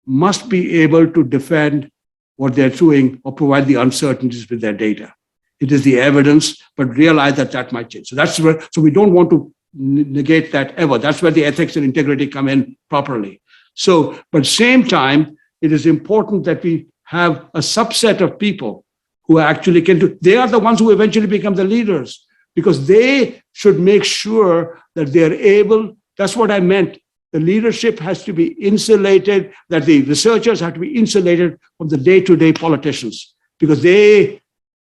must be able to defend what they're doing or provide the uncertainties with their data. It is the evidence, but realize that might change. So that's where, so we don't want to negate that ever. That's where the ethics and integrity come in properly. So, but same time, it is important that we have a subset of people who actually can do, they are the ones who eventually become the leaders, because they should make sure that they're able, that's what I meant. The leadership has to be insulated, that the researchers have to be insulated from the day-to-day politicians, because they,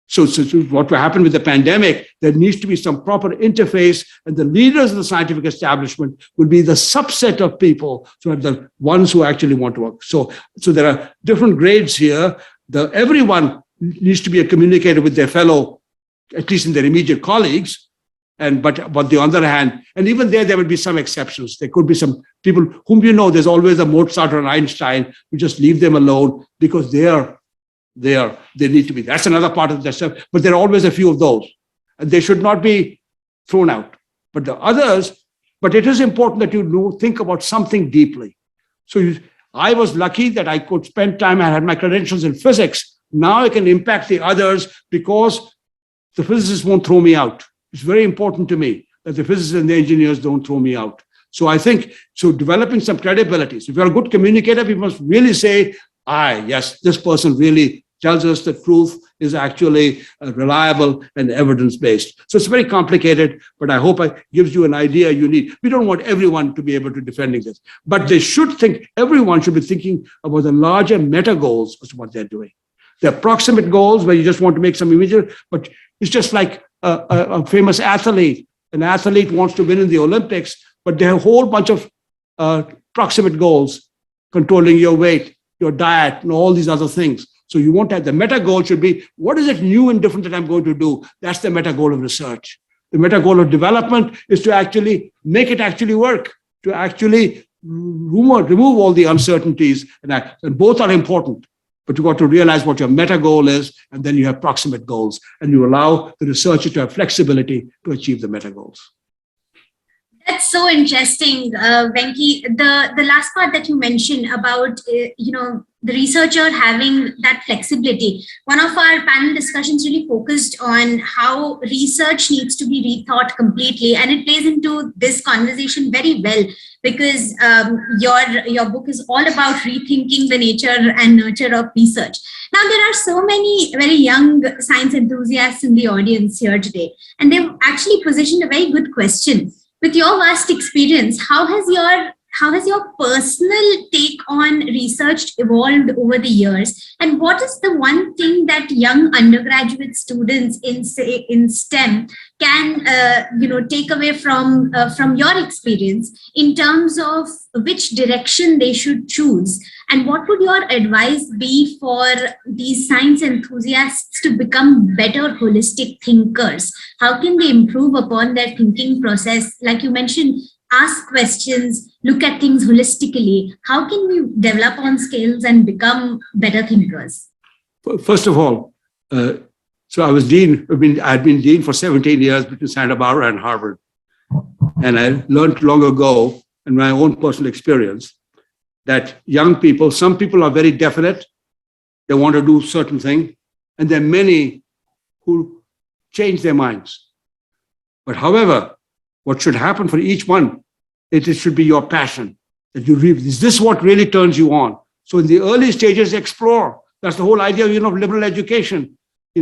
so what will happen with the pandemic, there needs to be some proper interface, and the leaders of the scientific establishment will be the subset of people, so the ones who actually want to work. So there are different grades here. Everyone needs to be a communicator with their fellow, at least in their immediate colleagues. But on the other hand, and even there will be some exceptions. There could be some people whom there's always a Mozart or an Einstein. We just leave them alone because they need to be. That's another part of the stuff. But there are always a few of those, and they should not be thrown out. But the others, but it is important that you think about something deeply. So I was lucky that I could spend time. I had my credentials in physics. Now I can impact the others because the physicists won't throw me out. It's very important to me that the physicists and the engineers don't throw me out. So I think, so developing some credibility. So if you're a good communicator, we must really say, yes, this person really tells us the truth is actually reliable and evidence-based. So it's very complicated, but I hope it gives you an idea you need. We don't want everyone to be able to defending this, but they should think, everyone should be thinking about the larger meta goals of what they're doing. They're proximate goals where you just want to make some images, but it's just like a famous athlete. An athlete wants to win in the Olympics, but there are a whole bunch of proximate goals, controlling your weight, your diet, and all these other things. So you want to have the meta goal should be, what is it new and different that I'm going to do? That's the meta goal of research. The meta goal of development is to actually make it actually work, to actually remove all the uncertainties, and both are important. But you've got to realize what your meta goal is, and then you have proximate goals, and you allow the researcher to have flexibility to achieve the meta goals. That's so interesting, Venky. The last part that you mentioned about, the researcher having that flexibility. One of our panel discussions really focused on how research needs to be rethought completely, and it plays into this conversation very well, because your book is all about rethinking the nature and nurture of research. Now, there are so many very young science enthusiasts in the audience here today, and they've actually positioned a very good question. With your vast experience, how has your personal take on research evolved over the years? And what is the one thing that young undergraduate students in STEM can take away from your experience in terms of which direction they should choose? And what would your advice be for these science enthusiasts to become better holistic thinkers? How can they improve upon their thinking process? Like you mentioned, ask questions, look at things holistically. How can we develop on skills and become better thinkers? First of all, so I was dean. I had been dean for 17 years between Santa Barbara and Harvard. And I learned long ago in my own personal experience that young people, some people are very definite. They want to do certain thing. And there are many who change their minds. But however, what should happen for each one, it should be your passion. That you read, is this what really turns you on? So in the early stages, explore. That's the whole idea of liberal education.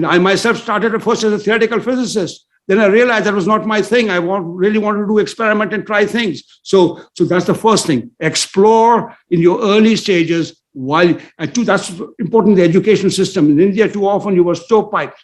I myself started at first as a theoretical physicist. Then I realized that was not my thing. I really wanted to do experiment and try things. So that's the first thing. Explore in your early stages. That's important in the education system. In India, too often you were stovepiped.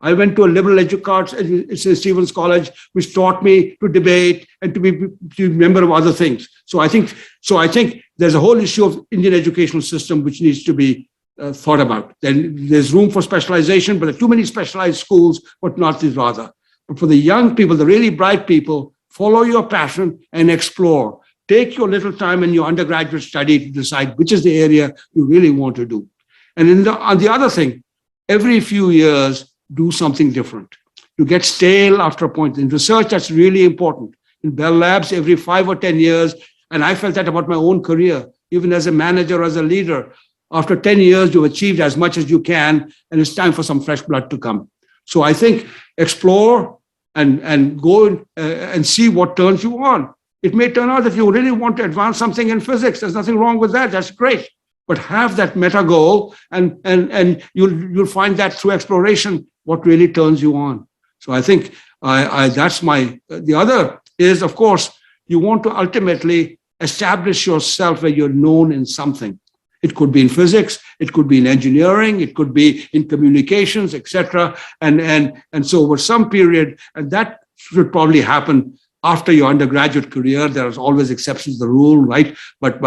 I went to a liberal it's St. Stephen's College, which taught me to debate and to be a member of other things. So I think there's a whole issue of Indian educational system which needs to be thought about. Then there's room for specialization, but there are too many specialized schools, but not these rather. But for the young people, the really bright people, follow your passion and explore. Take your little time in your undergraduate study to decide which is the area you really want to do. And on the other thing, every few years, do something different. You get stale after a point. In research, that's really important. In Bell Labs, every 5 or 10 years, and I felt that about my own career, even as a manager, as a leader. After 10 years, you've achieved as much as you can, and it's time for some fresh blood to come. So I think explore and go and see what turns you on. It may turn out that you really want to advance something in physics. There's nothing wrong with that. That's great. But have that meta goal, and you'll find that through exploration what really turns you on. So I think that's the other is, of course, you want to ultimately establish yourself where you're known in something. It could be in physics, it could be in engineering, it could be in communications, etc. And so over some period, and that should probably happen after your undergraduate career. There is always exceptions to the rule, right? But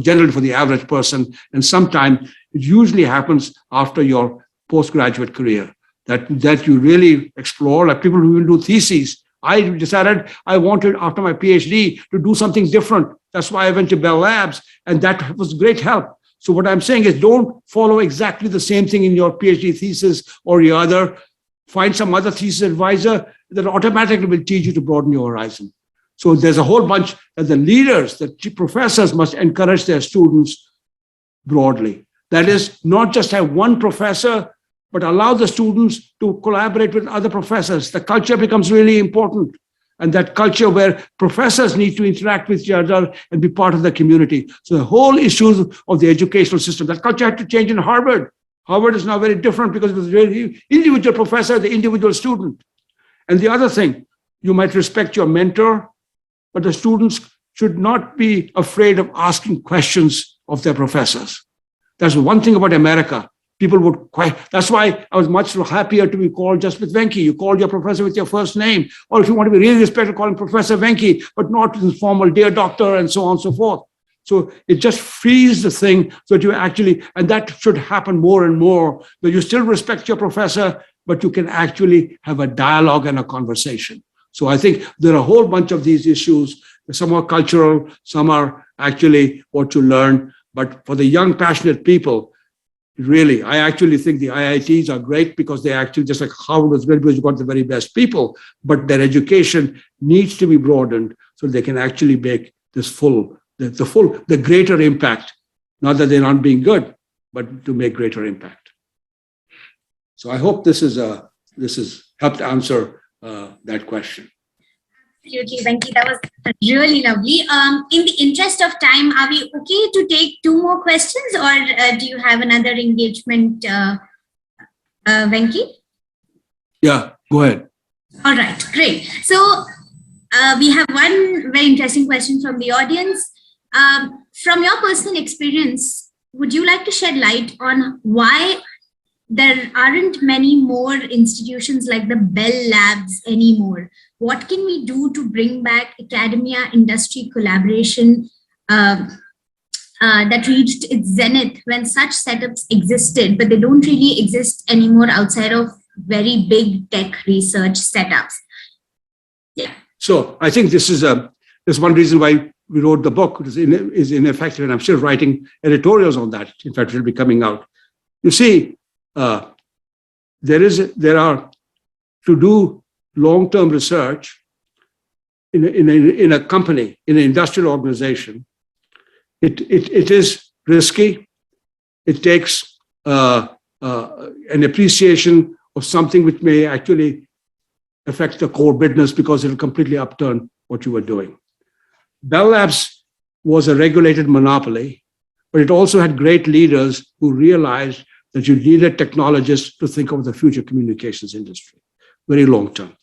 generally for the average person, and sometimes it usually happens after your postgraduate career that you really explore. Like people who will do theses. I decided I wanted, after my PhD, to do something different. That's why I went to Bell Labs, and that was great help. So what I'm saying is, don't follow exactly the same thing in your PhD thesis or your other. Find some other thesis advisor that automatically will teach you to broaden your horizon. So there's a whole bunch that the leaders, the professors must encourage their students broadly. That is, not just have one professor, but allow the students to collaborate with other professors. The culture becomes really important. And that culture where professors need to interact with each other and be part of the community. So the whole issues of the educational system, that culture had to change in Harvard. Harvard is now very different because it was really individual professor, the individual student. And the other thing, you might respect your mentor, but the students should not be afraid of asking questions of their professors. That's one thing about America. People would that's why I was much happier to be called just with Venky. You call your professor with your first name. Or if you want to be really respectful, call him Professor Venky, but not in formal, dear doctor, and so on and so forth. So it just frees the thing so that you actually, and that should happen more and more, that you still respect your professor, but you can actually have a dialogue and a conversation. So I think there are a whole bunch of these issues. Some are cultural, some are actually what you learn. But for the young, passionate people, really, I actually think the IITs are great because they actually, just like Harvard was great because you got the very best people, but their education needs to be broadened so they can actually make this the greater impact. Not that they're not being good, but to make greater impact. So I hope this has helped answer that question. Absolutely, Venky, that was really lovely. In the interest of time, are we okay to take 2 more questions, or do you have another engagement, Venky? Yeah, go ahead. All right, great. So we have one very interesting question from the audience. From your personal experience, would you like to shed light on why there aren't many more institutions like the Bell Labs anymore? What can we do to bring back academia-industry collaboration that reached its zenith when such setups existed, but they don't really exist anymore outside of very big tech research setups? Yeah. So I think this is one reason why we wrote the book is ineffective, and I'm still writing editorials on that. In fact, it will be coming out. You see, there are to do long-term research in a company, in an industrial organization. It is risky. It takes an appreciation of something which may actually affect the core business because it will completely upturn what you were doing. Bell Labs was a regulated monopoly, but it also had great leaders who realized that you needed technologists to think of the future communications industry, very long term.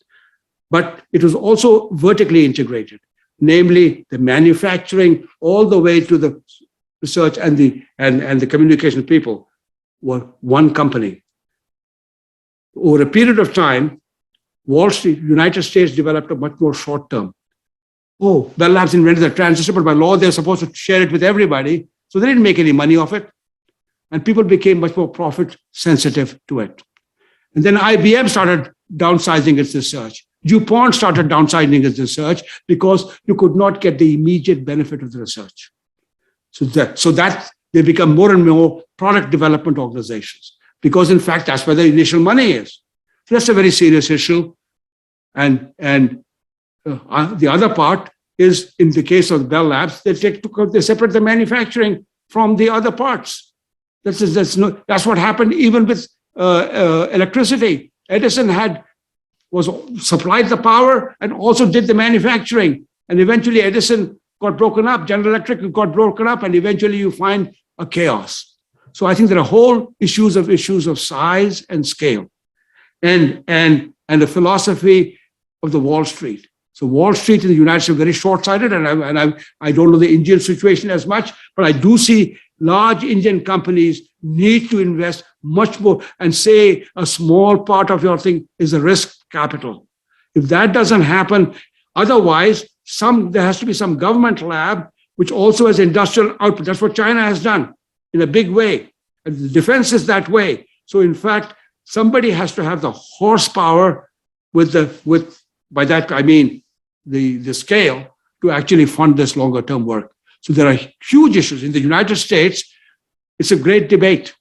But it was also vertically integrated, namely the manufacturing all the way to the research and the communication people were one company. Over a period of time, Wall Street, United States developed a much more short term. Oh, Bell Labs invented the transistor, but by law, they're supposed to share it with everybody. So they didn't make any money off it. And people became much more profit sensitive to it. And then IBM started downsizing its research. DuPont started downsizing its research because you could not get the immediate benefit of the research. So that they become more and more product development organizations, because in fact, that's where the initial money is. So that's a very serious issue. And the other part is, in the case of Bell Labs, they separate the manufacturing from the other parts. That's what happened even with electricity. Edison supplied the power and also did the manufacturing. And eventually Edison got broken up, General Electric got broken up, and eventually you find a chaos. So I think there are whole issues of size and scale, and the philosophy of the Wall Street. So Wall Street in the United States is very short-sighted, and I don't know the Indian situation as much, but I do see large Indian companies need to invest much more, and say a small part of your thing is a risk capital. If that doesn't happen, otherwise, there has to be some government lab which also has industrial output. That's what China has done in a big way. And the defense is that way. So in fact, somebody has to have the horsepower by that I mean the scale to actually fund this longer term work. So there are huge issues. In the United States, it's a great debate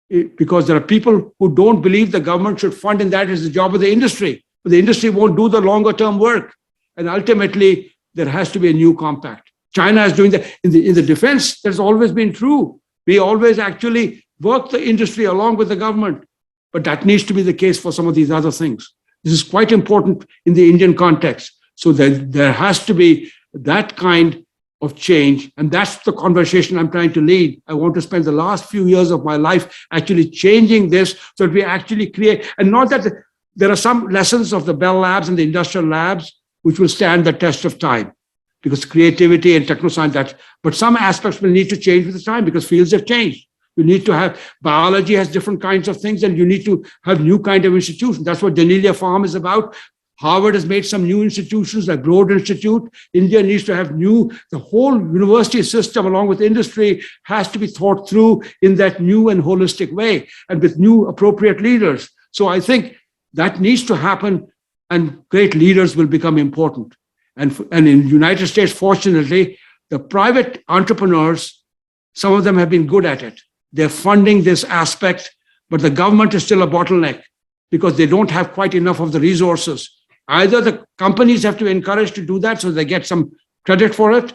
because there are people who don't believe the government should fund, and that is the job of the industry. But the industry won't do the longer term work. And ultimately, there has to be a new compact. China is doing that. In the defense, that's always been true. We always actually work the industry along with the government. But that needs to be the case for some of these other things. This is quite important in the Indian context. So there has to be that kind of change. And that's the conversation I'm trying to lead. I want to spend the last few years of my life actually changing this so that we actually create, and not that there are some lessons of the Bell Labs and the industrial labs which will stand the test of time, because creativity and technoscience, but some aspects will need to change with the time because fields have changed. You need to have, biology has different kinds of things, and you need to have new kind of institutions. That's what Janelia Farm is about. Harvard has made some new institutions like Broad Institute. India needs to have the whole university system along with industry has to be thought through in that new and holistic way and with new appropriate leaders. So I think that needs to happen, and great leaders will become important. And in the United States, fortunately, the private entrepreneurs, some of them have been good at it. They're funding this aspect, but the government is still a bottleneck because they don't have quite enough of the resources. Either the companies have to encourage to do that so they get some credit for it,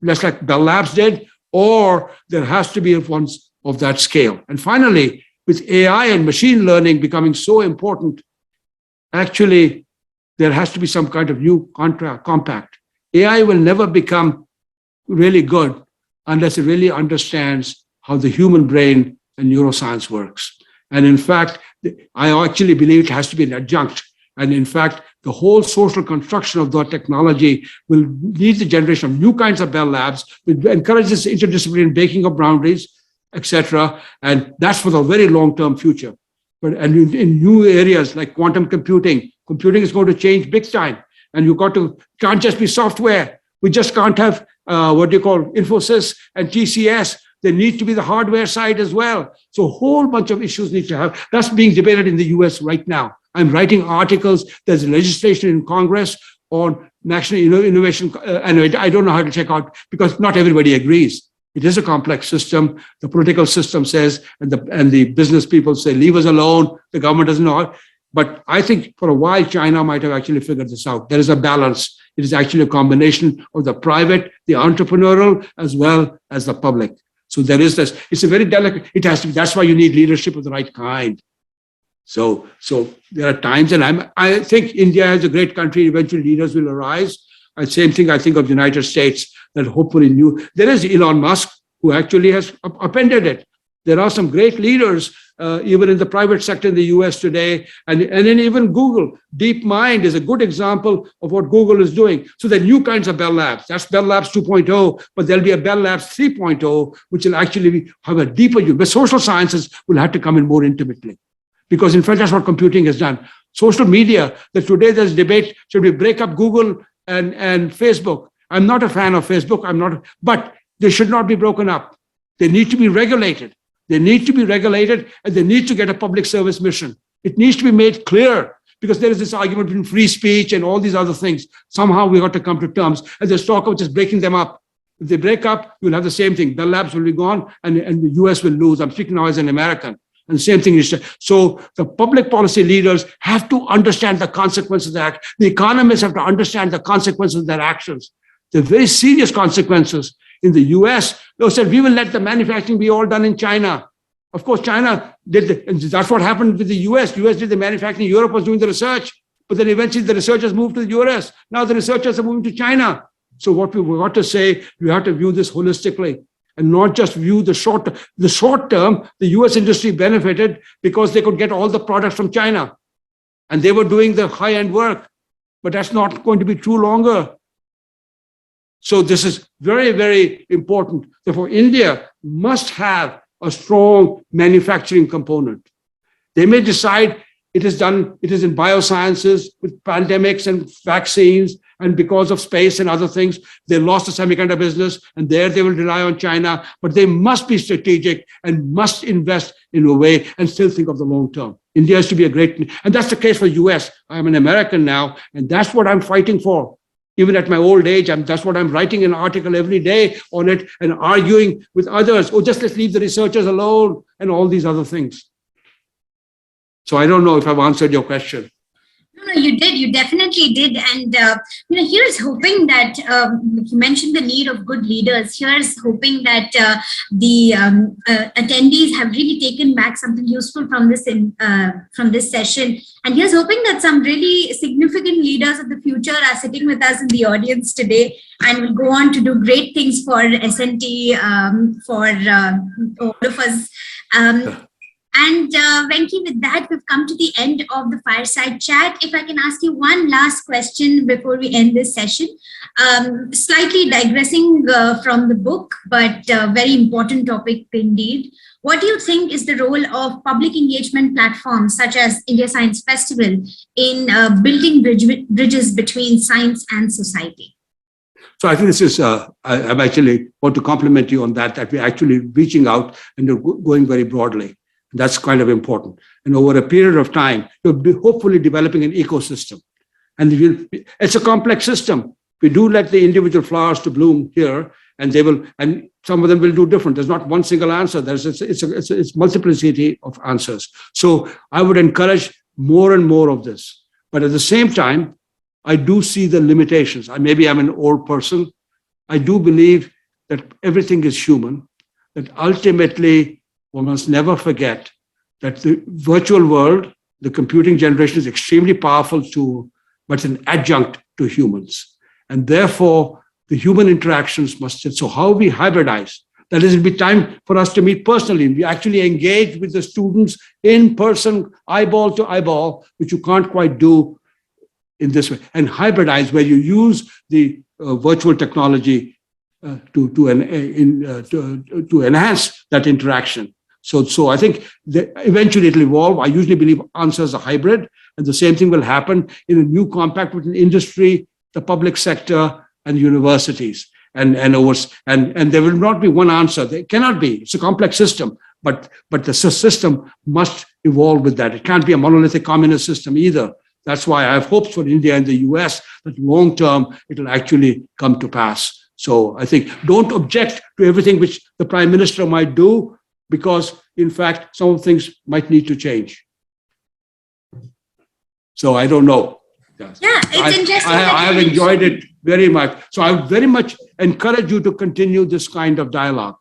just like Bell Labs did, or there has to be ones of that scale. And finally, with AI and machine learning becoming so important, actually, there has to be some kind of new compact. AI will never become really good unless it really understands how the human brain and neuroscience works. And in fact, I actually believe it has to be an adjunct. And in fact, the whole social construction of the technology will lead the generation of new kinds of Bell Labs, will encourage this interdisciplinary breaking of boundaries, etc. And that's for the very long-term future. And in new areas like quantum computing is going to change big time. And can't just be software. We just can't have Infosys and TCS. There needs to be the hardware side as well. So a whole bunch of issues need to have. That's being debated in the US right now. I'm writing articles. There's legislation in Congress on national innovation. And I don't know how to check out because not everybody agrees. It is a complex system. The political system says, and the business people say, leave us alone. The government doesn't know. But I think for a while, China might have actually figured this out. There is a balance. It is actually a combination of the private, the entrepreneurial, as well as the public. So there is this. It's a very delicate. It has to be. That's why you need leadership of the right kind. So there are times, and I think India is a great country. Eventually, leaders will arise. And same thing I think of the United States, that hopefully there is Elon Musk who actually has appended it. There are some great leaders, even in the private sector in the US today, and then even Google. DeepMind is a good example of what Google is doing. So there are new kinds of Bell Labs. That's Bell Labs 2.0, but there'll be a Bell Labs 3.0, which will actually have a deeper use. But social sciences will have to come in more intimately. Because in fact, that's what computing has done. Social media, that today there's debate, should we break up Google and Facebook? I'm not a fan of Facebook, but they should not be broken up. They need to be regulated. They need to be regulated and they need to get a public service mission. It needs to be made clear because there is this argument between free speech and all these other things. Somehow we got to come to terms, and there's talk of just breaking them up. If they break up, you'll have the same thing. Bell Labs will be gone, and the US will lose. I'm speaking now as an American. And the same thing is, so the public policy leaders have to understand the consequences of that. The economists have to understand the consequences of their actions. The very serious consequences. In the US, they said, we will let the manufacturing be all done in China. Of course, China did, and that's what happened with the US. US did the manufacturing, Europe was doing the research, but then eventually the researchers moved to the US. Now the researchers are moving to China. So what we want to say, we have to view this holistically and not just view the short term. The short term, the US industry benefited because they could get all the products from China and they were doing the high-end work, but that's not going to be true longer. So this is very, very important. Therefore, India must have a strong manufacturing component. They may decide it is in biosciences with pandemics and vaccines, and because of space and other things, they lost the semiconductor business, and there they will rely on China, but they must be strategic and must invest in a way and still think of the long term. India has to be a great, and that's the case for US. I'm an American now, and that's what I'm fighting for. Even at my old age, that's what I'm writing an article every day on it and arguing with others. Oh, just let's leave the researchers alone and all these other things. So I don't know if I've answered your question. No, you did. You definitely did. And, here's hoping that you mentioned the need of good leaders. Here's hoping that the attendees have really taken back something useful from this session. And here's hoping that some really significant leaders of the future are sitting with us in the audience today and will go on to do great things for SNT, for all of us. And Venky, with that, we've come to the end of the fireside chat. If I can ask you one last question before we end this session, slightly digressing from the book, but very important topic indeed. What do you think is the role of public engagement platforms such as India Science Festival in building bridges between science and society? So I think this is, I actually want to compliment you on that we're actually reaching out and going very broadly. That's kind of important. And over a period of time, you'll be hopefully developing an ecosystem. And it's a complex system. We do let the individual flowers to bloom here, and and some of them will do different. There's not one single answer. It's multiplicity of answers. So I would encourage more and more of this. But at the same time, I do see the limitations. Maybe I'm an old person. I do believe that everything is human, that ultimately, one must never forget that the virtual world, the computing generation is extremely powerful tool, but it's an adjunct to humans. And therefore, the human interactions must, so how we hybridize, that is, it'll be time for us to meet personally. We actually engage with the students in person, eyeball to eyeball, which you can't quite do in this way. And hybridize, where you use the virtual technology to enhance that interaction. So I think that eventually it'll evolve. I usually believe answers are hybrid, and the same thing will happen in a new compact between industry, the public sector, and universities. And there will not be one answer. There cannot be. It's a complex system, but the system must evolve with that. It can't be a monolithic communist system either. That's why I have hopes for India and the US that long term it'll actually come to pass. So I think don't object to everything which the Prime Minister might do, because, in fact, some things might need to change. So I don't know. Yeah, it's interesting. I have enjoyed it very much. So I would very much encourage you to continue this kind of dialogue,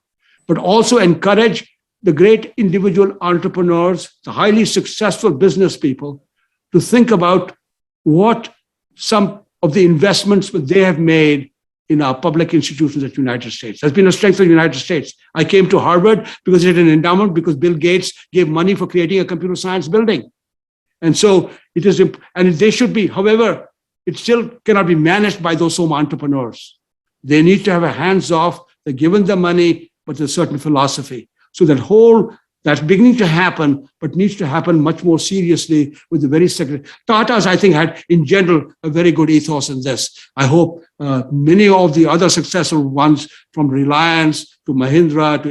but also encourage the great individual entrepreneurs, the highly successful business people, to think about what some of the investments that they have made in our public institutions at the United States. That's been a strength of the United States. I came to Harvard because it had an endowment, because Bill Gates gave money for creating a computer science building. And so it is, and they should be, however, it still cannot be managed by those home entrepreneurs. They need to have a hands-off, they're given the money, but there's a certain philosophy. So that whole That's beginning to happen, but needs to happen much more seriously with the very second. Tatas, I think, had in general a very good ethos in this. I hope many of the other successful ones, from Reliance to Mahindra to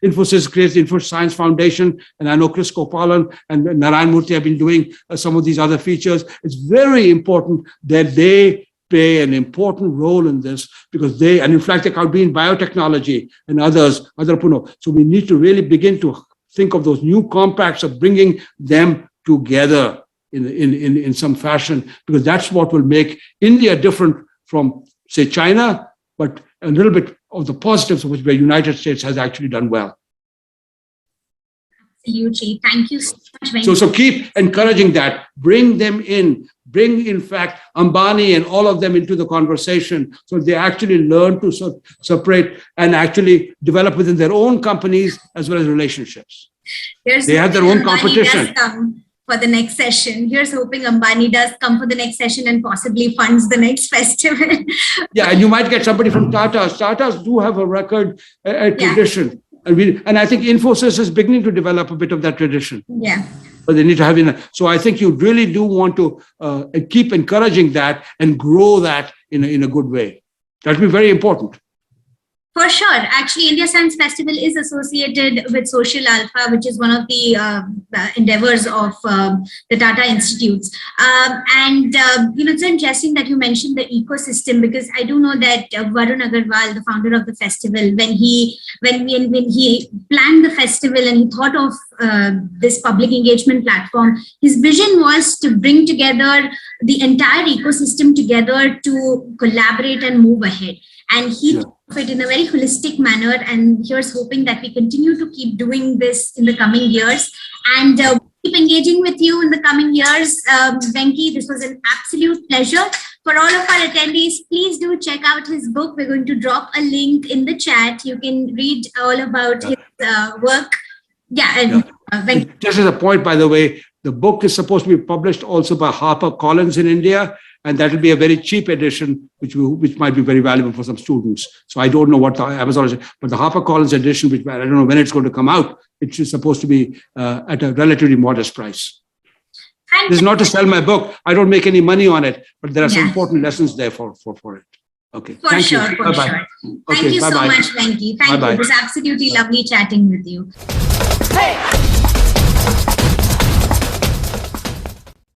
Infosys creates the Info Science Foundation, and I know Chris Kopalan and Narayanamurti have been doing some of these other features. It's very important that they play an important role in this, because they, and in fact, they can be in biotechnology and others, so we need to really begin to think of those new compacts of bringing them together in some fashion, because that's what will make India different from, say, China, but a little bit of the positives of which the United States has actually done well. Absolutely. Thank you so much, Venky. So keep encouraging that. Bring them in. Bring, in fact, Ambani and all of them into the conversation, so they actually learn to separate and actually develop within their own companies as well as relationships. They have their own competition. For the next session. Here's hoping Ambani does come for the next session and possibly funds the next festival. Yeah, and you might get somebody from Tatas. Tatas do have a record tradition. And I think Infosys is beginning to develop a bit of that tradition. Yeah. But they need to have so I think you really do want to keep encouraging that and grow that in a good way. That will be very important. For sure. Actually, India Science Festival is associated with Social Alpha, which is one of the endeavors of the Tata Institutes. It's interesting that you mentioned the ecosystem, because I do know that Varun Agarwal, the founder of the festival, when he planned the festival and he thought of this public engagement platform, his vision was to bring together the entire ecosystem together to collaborate and move ahead. And he of it in a very holistic manner, and here's hoping that we continue to keep doing this in the coming years and keep engaging with you in the coming years. Venky, this was an absolute pleasure. For all of our attendees, please do check out his book. We're going to drop a link in the chat. You can read all about his work. Venky. Just as a point, by the way, the book is supposed to be published also by HarperCollins in India, and that will be a very cheap edition, which might be very valuable for some students. So I don't know what the Amazon is, but the HarperCollins edition, which I don't know when it's going to come out, it is supposed to be at a relatively modest price. This is not to sell my book. I don't make any money on it, but there are some important lessons there for it. Okay. Thank you. Bye-bye. Thank you so much, Venky. Thank you. It was absolutely lovely chatting with you. Hey!